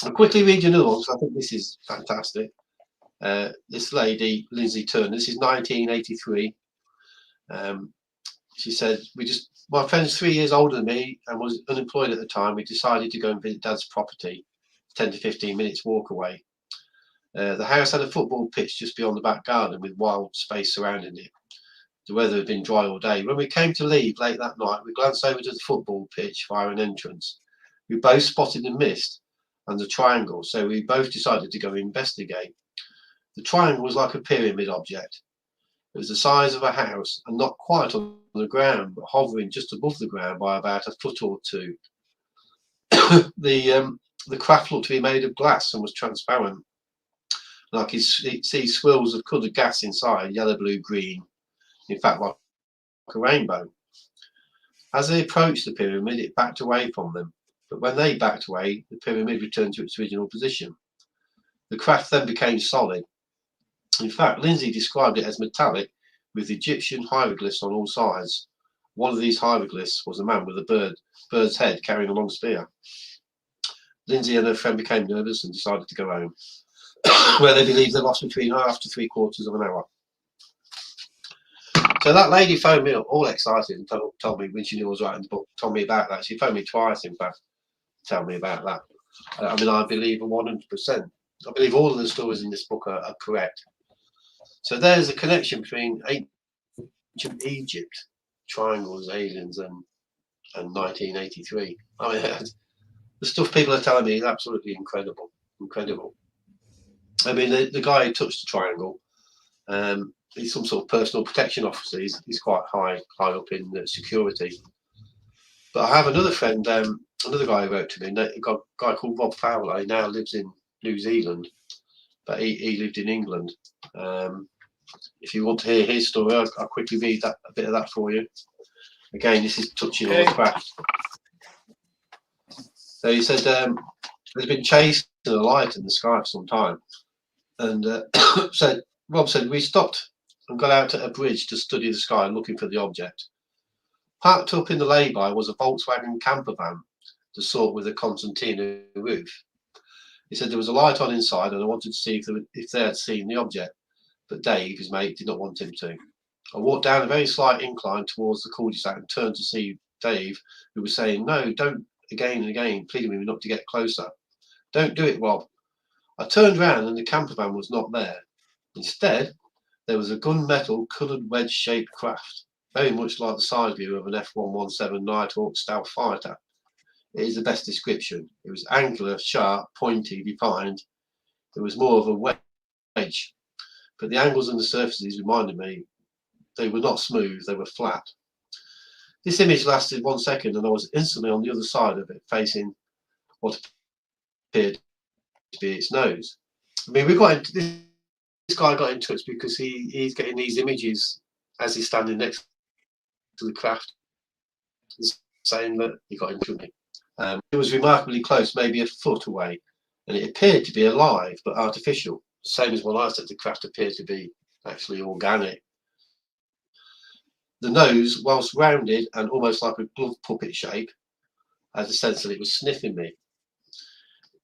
I'll quickly read you another one because I think this is fantastic. This lady, Lindsay Turner, this is 1983. She said, my friend's 3 years older than me and was unemployed at the time. We decided to go and visit Dad's property, 10 to 15 minutes walk away. The house had a football pitch just beyond the back garden with wild space surrounding it. The weather had been dry all day. When we came to leave late that night, we glanced over to the football pitch via an entrance. We both spotted the mist and the triangle, so we both decided to go investigate. The triangle was like a pyramid object. It was the size of a house and not quite on the ground, but hovering just above the ground by about a foot or two. The craft looked to be made of glass and was transparent. Like you see swirls of coloured gas inside, yellow, blue, green. In fact, like a rainbow. As they approached the pyramid, it backed away from them. But when they backed away, the pyramid returned to its original position. The craft then became solid. In fact, Lindsay described it as metallic with Egyptian hieroglyphs on all sides. One of these hieroglyphs was a man with a bird's head carrying a long spear. Lindsay and her friend became nervous and decided to go home, where they believed they lost between half to 3/4 of an hour. So that lady phoned me up all excited and told me when she knew I was writing the book, told me about that. She phoned me twice, in fact, to tell me about that. I mean, I believe 100%. I believe all of the stories in this book are correct. So there's a connection between ancient Egypt, triangles, aliens, and 1983. I mean, the stuff people are telling me is absolutely incredible. Incredible. I mean, the guy who touched the triangle, he's some sort of personal protection officer. He's quite high up in security. But I have another friend, another guy who wrote to me, a guy called Rob Fowler. He now lives in New Zealand, but he lived in England. If you want to hear his story, I'll quickly read a bit of that for you. Again, this is touching on the craft. So he said, there's been chasing a light in the sky for some time. And Rob said, we stopped and got out at a bridge to study the sky looking for the object. Parked up in the lay-by was a Volkswagen camper van, the sort with a concertina roof. He said there was a light on inside and I wanted to see if they had seen the object. But Dave, his mate, did not want him to. I walked down a very slight incline towards the cul-de-sac and turned to see Dave, who was saying, no, don't, again and again, pleading with me not to get closer. Don't do it, Rob. I turned round and the camper van was not there. Instead, there was a gunmetal coloured wedge-shaped craft, very much like the side view of an F-117 Nighthawk stealth fighter. It is the best description. It was angular, sharp, pointy, defined. It was more of a wedge. But the angles and the surfaces reminded me they were not smooth, they were flat. This image lasted 1 second and I was instantly on the other side of it, facing what appeared to be its nose. I mean, this guy got in touch because he's getting these images as he's standing next to the craft, saying that he got in touch with me. It was remarkably close, maybe a foot away, and it appeared to be alive but artificial. Same as when I said the craft appeared to be actually organic. The nose, whilst rounded and almost like a glove puppet shape, had the sense that it was sniffing me.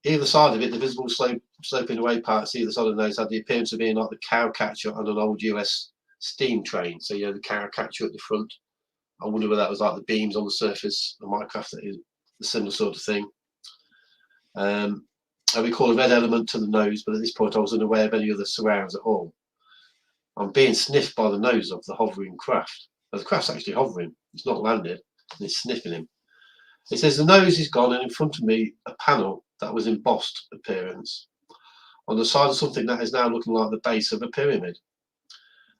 Either side of it, the visible sloping away parts either side of the nose had the appearance of being like the cow catcher on an old US steam train. So, you know, the cow catcher at the front. I wonder whether that was like the beams on the surface of my craft, that is a similar sort of thing. I recall a red element to the nose, but at this point I was unaware of any other surrounds at all. I'm being sniffed by the nose of the hovering craft. Now, the craft's actually hovering, it's not landed, and it's sniffing him. It says the nose is gone, and in front of me a panel that was embossed appearance on the side of something that is now looking like the base of a pyramid.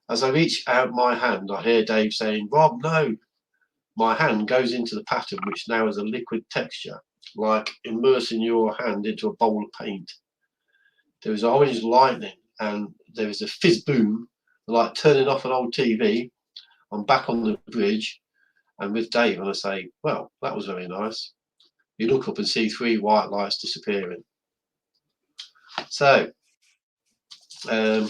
As I reach out my hand, I hear Dave saying, Rob, no. My hand goes into the pattern, which now has a liquid texture, like immersing your hand into a bowl of paint. There is orange lightning and there is a fizz boom, like turning off an old TV. I'm back on the bridge and with Dave, and I say, well, that was very nice. You look up and see 3 white lights disappearing. So, there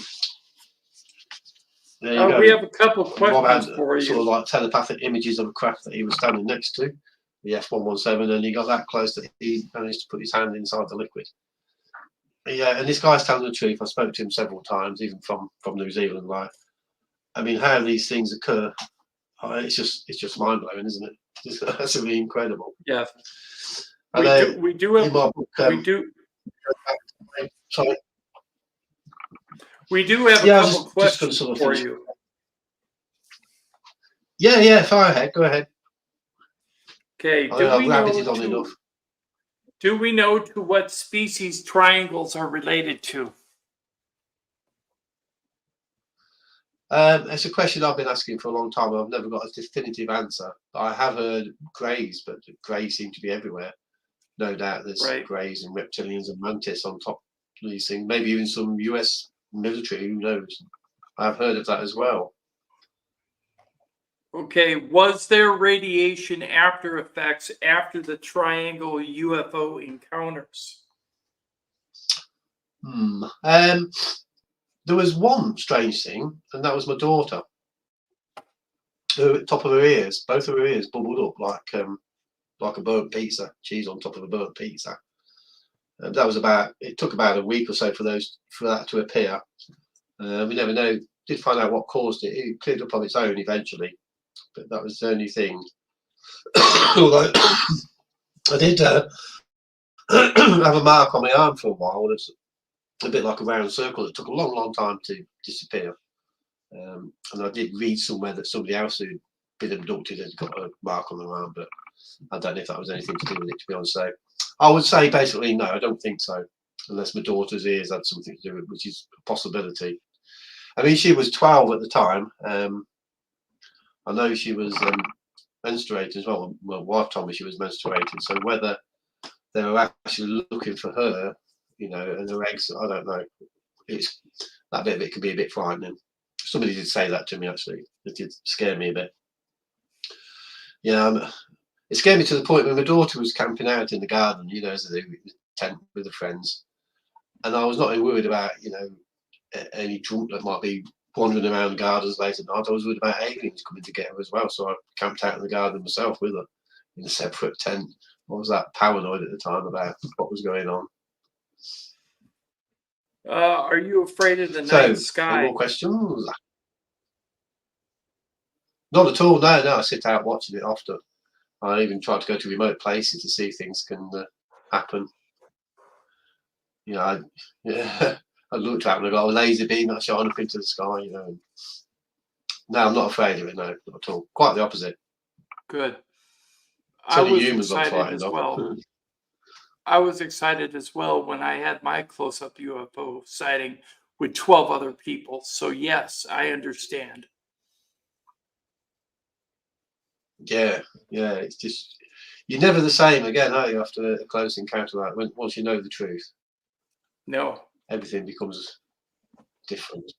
you go. We have a couple of questions Rob for you. Sort of like telepathic images of a craft that he was standing next to, the F-117, and he got that close that he managed to put his hand inside the liquid. Yeah, and this guy's telling the truth. I spoke to him several times, even from New Zealand. Like, I mean, how these things occur, it's just mind blowing, isn't it? It's absolutely incredible. Yeah, And we do have in my book, sorry. We do have a couple questions sort of for finish. you. Yeah, fire ahead. Go ahead. Okay, I've rabbited on enough. Do we know to what species triangles are related to? It's a question I've been asking for a long time. I've never got a definitive answer. I have heard greys, but greys seem to be everywhere. No doubt there's greys and reptilians and mantis on top of these things. Maybe even some US military, who knows? I've heard of that as well. Okay, was there radiation after effects after the triangle UFO encounters? There was one strange thing, and that was my daughter. The top of her ears, both of her ears bubbled up like a burnt pizza, cheese on top of a burnt pizza. And that was it took about a week or so for that to appear. We never know. Did find out what caused it. It cleared up on its own eventually, but that was the only thing. Although I did have a mark on my arm for a while. It's a bit like a round circle. It took a long time to disappear. And I did read somewhere that somebody else who'd been abducted had got a mark on their arm, but I don't know if that was anything to do with it, to be honest. So I would say basically no, I don't think so, unless my daughter's ears had something to do with it, which is a possibility. I mean, she was 12 at the time. I know she was menstruating as well. My wife told me she was menstruating, so whether they were actually looking for her, you know, and her eggs, I don't know. It's that bit of it could be a bit frightening. Somebody did say that to me, actually. It did scare me a bit. Yeah, it scared me to the point when my daughter was camping out in the garden, you know, as they do with the tent with the friends. And I was not worried about, you know, any drunk that might be wandering around gardens late at night. I was worried about aliens coming to get her as well. So I camped out in the garden myself with her in a separate tent. I was that paranoid at the time about what was going on. Are you afraid of the So, night sky? any more questions? Not at all. No, I sit out watching it often. I even try to go to remote places to see if things can happen. You know, I looked out and I got a laser beam that shone up into the sky. You know, no, I'm not afraid of it. No, not at all. Quite the opposite. Good. It's I only was humans I'm excited frightened as of. well. I was excited as well when I had my close-up UFO sighting with 12 other people. So yes, I understand. Yeah. It's just you're never the same again, are you? After a close encounter like that, once you know the truth, No. everything becomes different.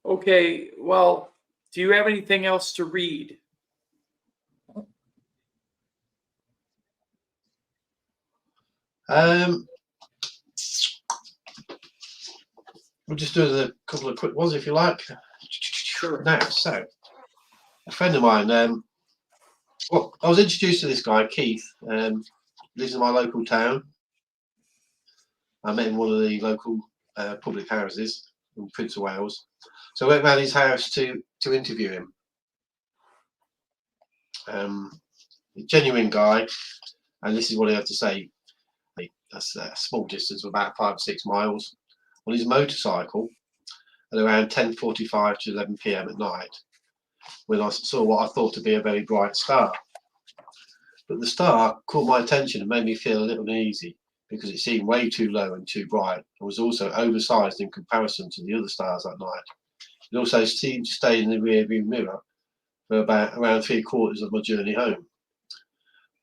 Okay, well, do you have anything else to read? We'll just do a couple of quick ones if you like. Sure. Now, so a friend of mine, well, I was introduced to this guy, Keith, lives in my local town. I met him in one of the local public houses in Prince of Wales. So I went round his house to interview him. A genuine guy, and this is what he had to say. That's a small distance of about 5 or 6 miles on his motorcycle at around 10:45 to 11 p.m. at night, when I saw what I thought to be a very bright star. But the star caught my attention and made me feel a little uneasy because it seemed way too low and too bright, and was also oversized in comparison to the other stars that night. It also seemed to stay in the rearview mirror for around 3/4 of my journey home.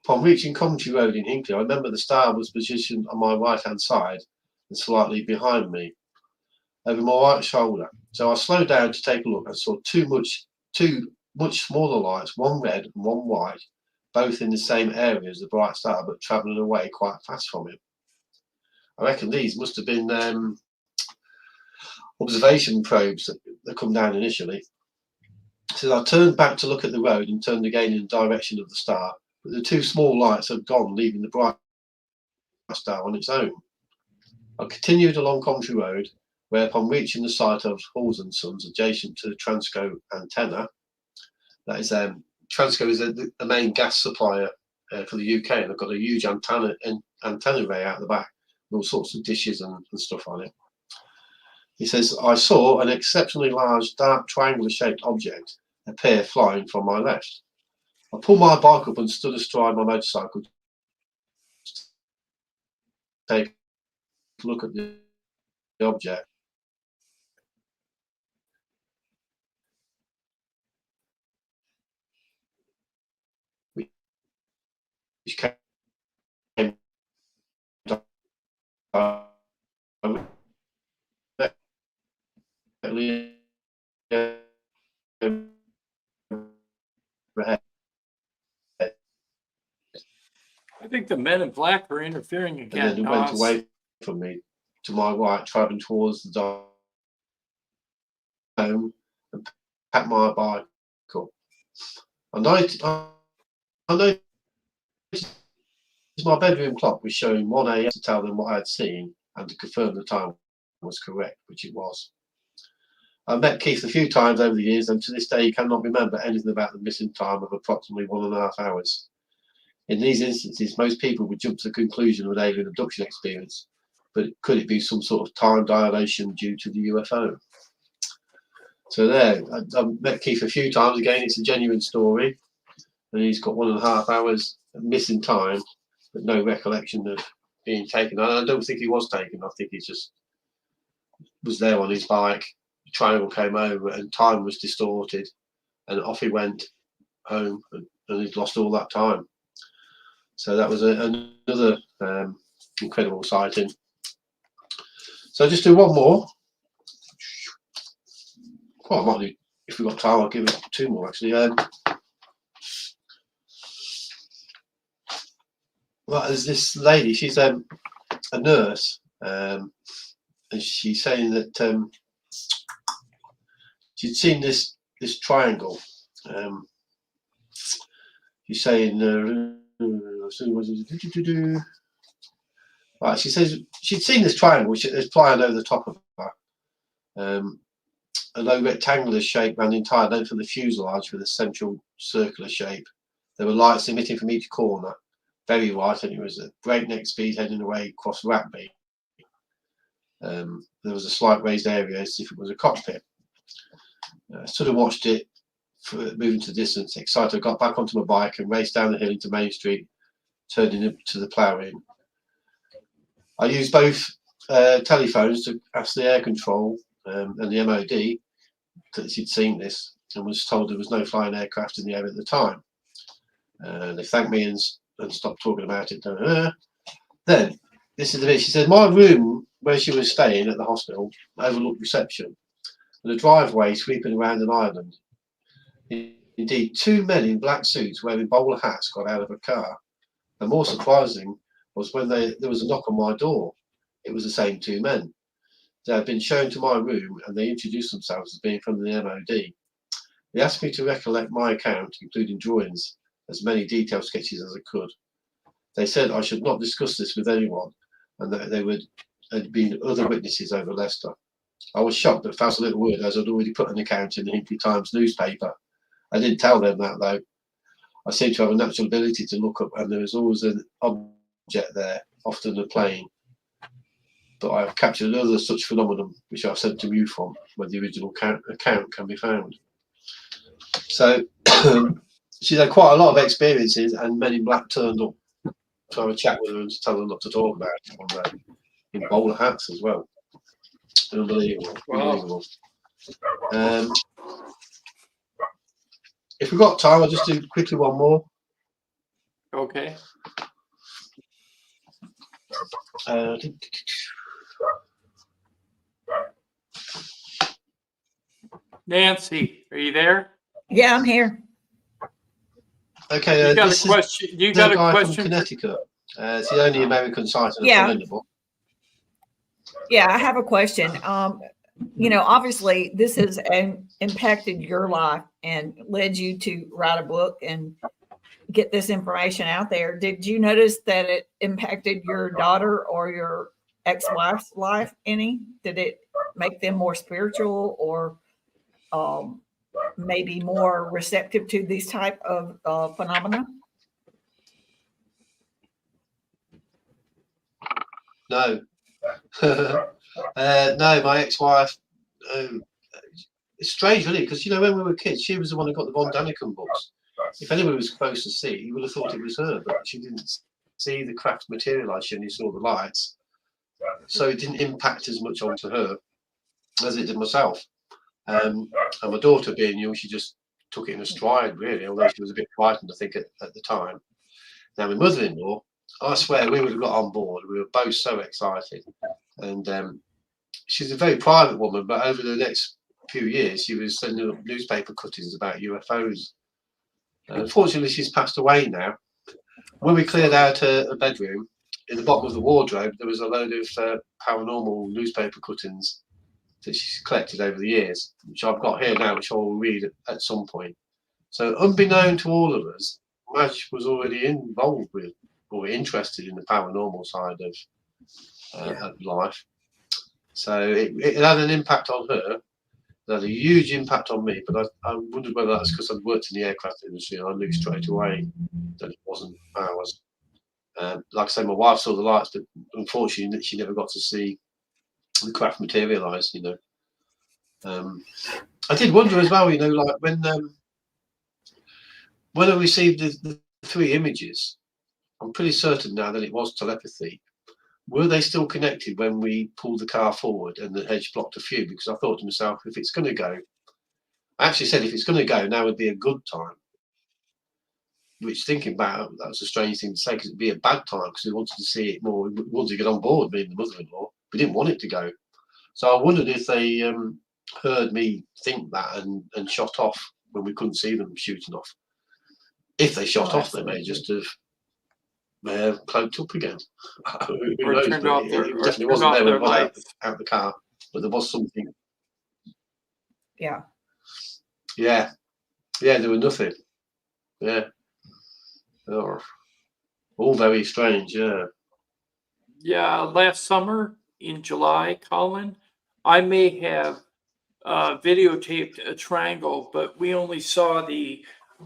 Upon reaching Coventry Road in Hinckley, I remember the star was positioned on my right-hand side and slightly behind me, over my right shoulder. So I slowed down to take a look and saw two much smaller lights, one red and one white, both in the same area as the bright star, but travelling away quite fast from him. I reckon these must have been observation probes that come down initially. So I turned back to look at the road and turned again in the direction of the star, but the two small lights had gone, leaving the bright star on its own. I continued along Coventry Road, where upon reaching the site of Halls and Sons, adjacent to the Transco antenna, that is, Transco is the main gas supplier for the UK, and they've got a huge antenna array out the back with all sorts of dishes and stuff on it. He says, I saw an exceptionally large, dark, triangular-shaped object appear flying from my left. I pulled my bike up and stood astride my motorcycle to take a look at the object. Which came directly think the men in black are interfering and again. then went Nos. away from me to my right, travelling towards the home, and packed my bike up. I noticed my bedroom clock was showing 1 a.m. to tell them what I had seen and to confirm the time was correct, which it was. I met Keith a few times over the years, and to this day he cannot remember anything about the missing time of approximately 1.5 hours. In these instances, most people would jump to the conclusion of an alien abduction experience, but could it be some sort of time dilation due to the UFO? So there, I've met Keith a few times. Again, it's a genuine story, and he's got 1.5 hours of missing time, but no recollection of being taken. I don't think he was taken. I think he just was there on his bike. The triangle came over, and time was distorted, and off he went home, and he'd lost all that time. So that was another incredible sighting. So just do one more. Well, I might do, if we've got time, I'll give it 2 more actually. Well, there's this lady, she's a nurse, and she's saying that she'd seen this triangle. She's saying, right, she says she'd seen this triangle which is flying over the top of her. A low rectangular shape ran the entire length of the fuselage with a central circular shape. There were lights emitting from each corner, very white, and it was at breakneck speed heading away across Ratby. There was a slight raised area as if it was a cockpit. Stood and watched it moving to the distance. Excited, I got back onto my bike and raced down the hill into Main Street, turning into the plough-in. I used both telephones to ask the air control and the MOD that she'd seen this, and was told there was no flying aircraft in the area at the time. They thanked me and stopped talking about it. Then, this is the bit, she said, my room where she was staying at the hospital overlooked reception, and a driveway sweeping around an island. Indeed, 2 men in black suits wearing bowler hats got out of a car, and more surprising was when there was a knock on my door. It was the same 2 men. They had been shown to my room, and they introduced themselves as being from the MOD. They asked me to recollect my account, including drawings, as many detailed sketches as I could. They said I should not discuss this with anyone, and that there had been other witnesses over Leicester. I was shocked but felt a little weird, as I'd already put an account in the Hinkley Times newspaper. I didn't tell them that though. I seem to have a natural ability to look up, and there was always an object there, often a plane. But I have captured another such phenomenon, which I've sent to you from, where the original account can be found. So she's had quite a lot of experiences, and Men in Black turned up to have a chat with her and to tell her not to talk about it in bowler hats as well. Unbelievable. Wow. Unbelievable. If we've got time, I'll just do quickly one more. Okay. Nancy, are you there? Yeah, I'm here. Okay, You got this a question? You is got the a guy from question? Connecticut. It's the only American site in Yeah. the book. Yeah, I have a question. Obviously this has impacted your life and led you to write a book and get this information out there. Did you notice that it impacted your daughter or your ex-wife's life any? Did it make them more spiritual or maybe more receptive to these type of phenomena? No. No, my ex-wife, it's strange really, because when we were kids, she was the one who got the Von Daniken books. If anyone was supposed to see, you would have thought it was her, but she didn't see the craft materialize. She only saw the lights, so it didn't impact as much onto her as it did myself. And my daughter, being young, she just took it in a stride really, although she was a bit frightened, I think, at the time. Now my mother-in-law, I swear we would have got on board. We were both so excited, and she's a very private woman, but over the next few years she was sending up newspaper cuttings about UFOs. Unfortunately, she's passed away now, when we cleared out a bedroom, in the bottom of the wardrobe, there was a load of paranormal newspaper cuttings that she's collected over the years, which I've got here now, which I will read at some point. So, unbeknown to all of us, Madge was already involved with or interested in the paranormal side of life. So it had an impact on her. It had a huge impact on me, but I wondered whether that's because I'd worked in the aircraft industry and I knew straight away that it wasn't ours. Like I say, my wife saw the lights, but unfortunately she never got to see the craft materialise, you know. I did wonder as well, you know, like when I received the 3 images, I'm pretty certain now that it was telepathy. Were they still connected when we pulled the car forward and the hedge blocked a few? Because I thought to myself, if it's going to go, I actually said if it's going to go, now would be a good time. Which, thinking about, that was a strange thing to say, because it'd be a bad time because we wanted to see it more. We wanted to get on board, me and the mother-in-law. We didn't want it to go. So I wondered if they heard me think that and shot off when we couldn't see them shooting off. If they shot off, they may just have cloaked up again. Who knows? Turned But off it definitely wasn't there when we got out the car. But there was something. Yeah. Yeah. Yeah, there was nothing. Yeah. Oh, all very strange, yeah. Yeah, last summer in July, Colin, I may have videotaped a triangle, but we only saw the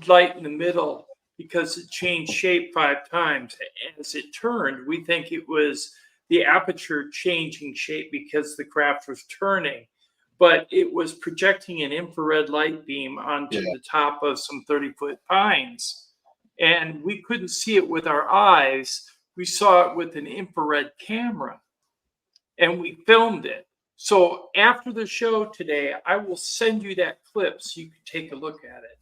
light in the middle because it changed shape 5 times. As it turned, we think it was the aperture changing shape because the craft was turning, but it was projecting an infrared light beam onto the top of some 30-foot pines. And we couldn't see it with our eyes. We saw it with an infrared camera and we filmed it. So after the show today, I will send you that clip so you can take a look at it.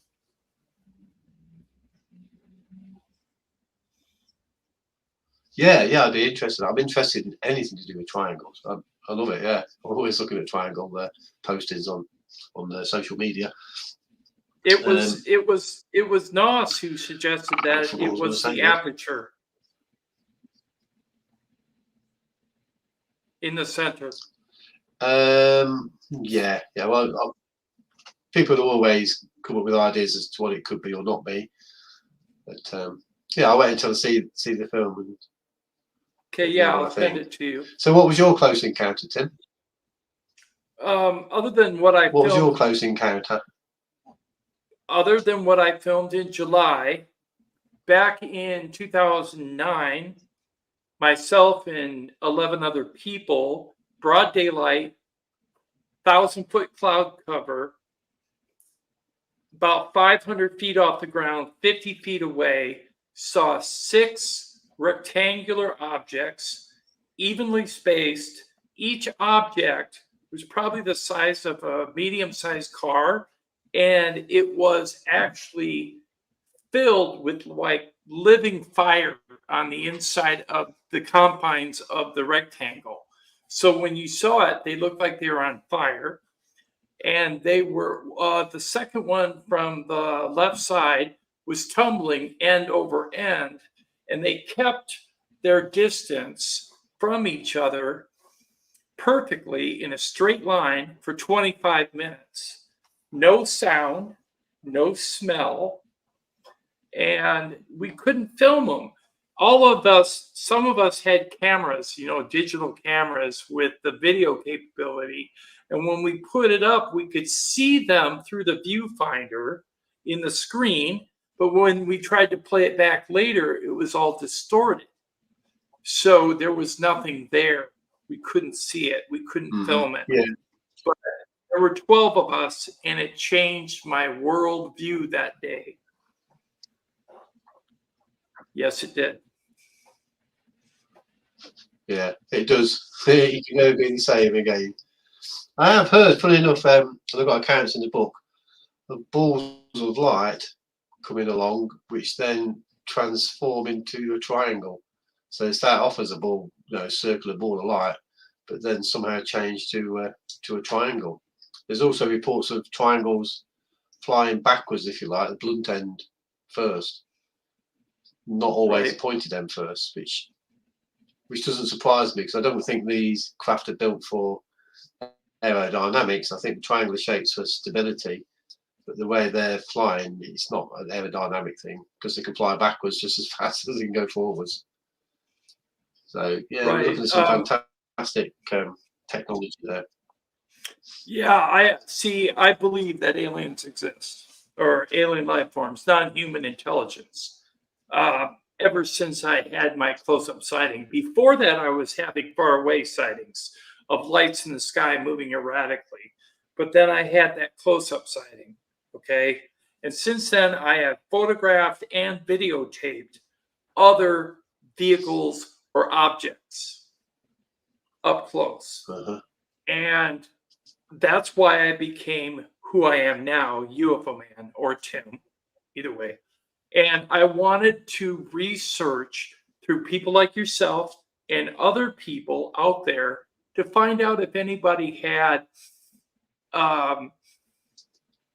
Yeah, I'd be interested. I'm interested in anything to do with triangles. I love it, yeah. I'm always looking at triangle posters on the social media. It was Nos who suggested that it was the aperture in the center. Yeah. Well, people always come up with ideas as to what it could be or not be. But I'll wait until I see the film. And, okay, yeah, I'll send it to you. So, what was your close encounter, Tim? Other than what I filmed, what was your close encounter? Other than what I filmed in July, back in 2009, myself and 11 other people, broad daylight, 1,000-foot cloud cover, about 500 feet off the ground, 50 feet away, saw 6 rectangular objects, evenly spaced. Each object was probably the size of a medium-sized car, and it was actually filled with like living fire on the inside of the confines of the rectangle. So when you saw it, they looked like they were on fire. And they were, the second one from the left side was tumbling end over end. And they kept their distance from each other perfectly in a straight line for 25 minutes. No sound, no smell, and we couldn't film them. Some of us had cameras, digital cameras with the video capability. And when we put it up, we could see them through the viewfinder in the screen. But when we tried to play it back later, it was all distorted. So there was nothing there. We couldn't see it. We couldn't film it. Yeah. But there were 12 of us, and it changed my world view that day. Yes, it did. Yeah, it does. You can never be the same again. I have heard, funny enough, I've got accounts in the book of balls of light coming along, which then transform into a triangle. So they start off as a ball, circular ball of light, but then somehow change to a triangle. There's also reports of triangles flying backwards, if you like, the blunt end first. not always Right. pointed end first, which doesn't surprise me because I don't think these craft are built for aerodynamics. I think triangular shapes for stability, but the way they're flying, it's not an aerodynamic thing because they can fly backwards just as fast as they can go forwards. So yeah, we're looking at some fantastic technology there. Yeah, I believe that aliens exist, or alien life forms, non-human intelligence. Ever since I had my close-up sighting. Before that, I was having far-away sightings of lights in the sky moving erratically. But then I had that close-up sighting, okay? And since then, I have photographed and videotaped other vehicles or objects up close. And that's why I became who I am now, UFO Man or Tim, either way. And I wanted to research through people like yourself and other people out there to find out if anybody had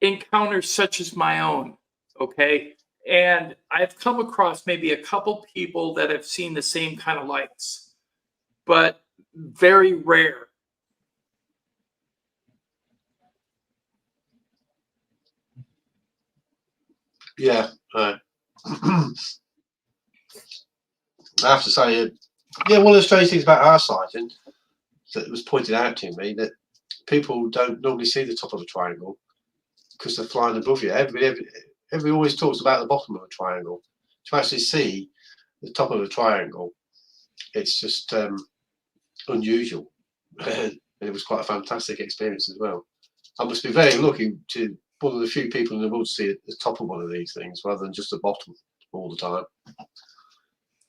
encounters such as my own. Okay. And I've come across maybe a couple people that have seen the same kind of lights, but very rare. Yeah. I have to say, yeah, one of the strange things about our sighting that was pointed out to me that people don't normally see the top of a triangle because they're flying above you. Everybody always talks about the bottom of a triangle. To actually see the top of a triangle, it's just unusual. And it was quite a fantastic experience as well. I must be very lucky to one of the few people in the world to see the top of one of these things rather than just the bottom all the time.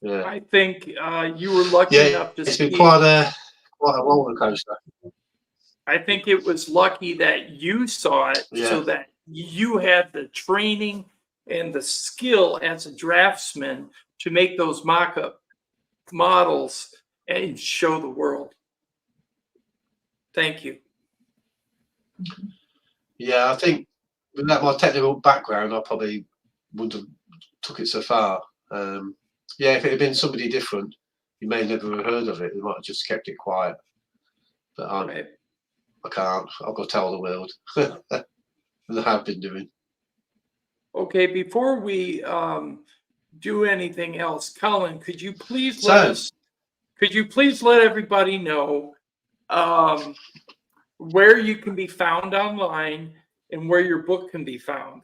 Yeah. I think you were lucky enough to it's see. been quite a roller coaster. I think it was lucky that you saw it, so that you had the training and the skill as a draftsman to make those mock-up models and show the world. Thank you. Yeah, I think without my technical background, I probably wouldn't have took it so far. Yeah, if it had been somebody different, you may never have heard of it. They might have just kept it quiet. But I can't. I've got to tell the world. And I have been doing. Okay, before we do anything else, Colin, could you please let everybody know where you can be found online and where your book can be found?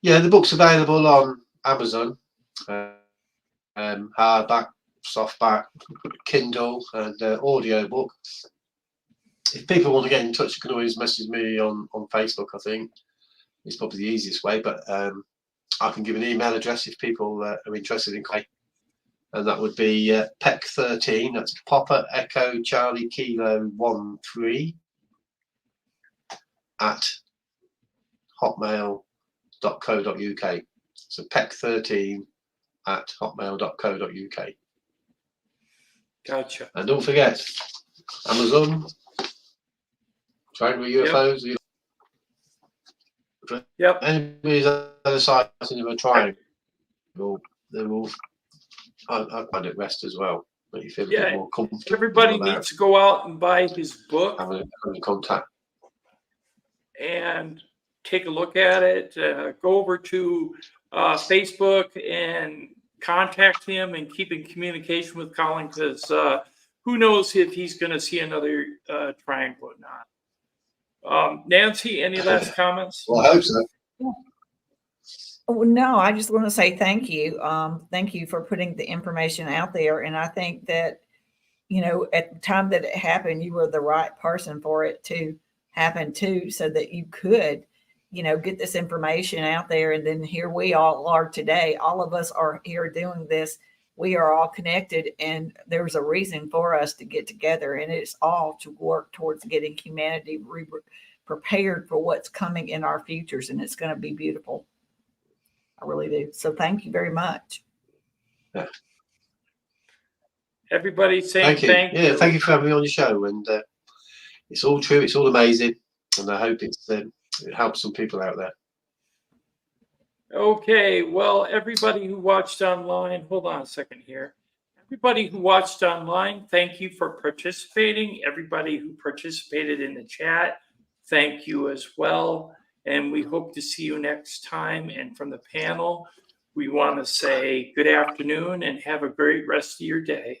Yeah, the book's available on Amazon, hardback, softback, Kindle, and audio book. If people want to get in touch, you can always message me on Facebook. I think it's probably the easiest way, but I can give an email address if people are interested in clay, and that would be PEC13. That's Papa Echo Charlie Kilo 13 at hotmail.co.uk. So PEC13 at hotmail.co.uk. Gotcha. And don't forget Amazon, Triangle UFOs. Yep. Anybody's other side of a triangle, they will. I find it rest as well. But you feel a bit more comfortable. Everybody needs to go out and buy his book. Having contact. And take a look at it. Go over to Facebook and contact him and keep in communication with Colin, because who knows if he's going to see another triangle or not. Nancy, any last comments? Well, I hope so. Oh, no, I just want to say thank you. Thank you for putting the information out there. And I think that, you know, at the time that it happened, you were the right person for it to happen too, so that you could, you know, get this information out there. And then here we all are today. All of us are here doing this. We are all connected, and there's a reason for us to get together, and it's all to work towards getting humanity prepared for what's coming in our futures, and it's going to be beautiful. I really do. So thank you very much. Everybody saying thank you. Yeah, thank you for having me on your show, and it's all true. It's all amazing, and I hope it helps some people out there. Okay, well, everybody who watched online, hold on a second here. Everybody who watched online, thank you for participating. Everybody who participated in the chat, thank you as well. And we hope to see you next time. And from the panel, we want to say good afternoon and have a great rest of your day.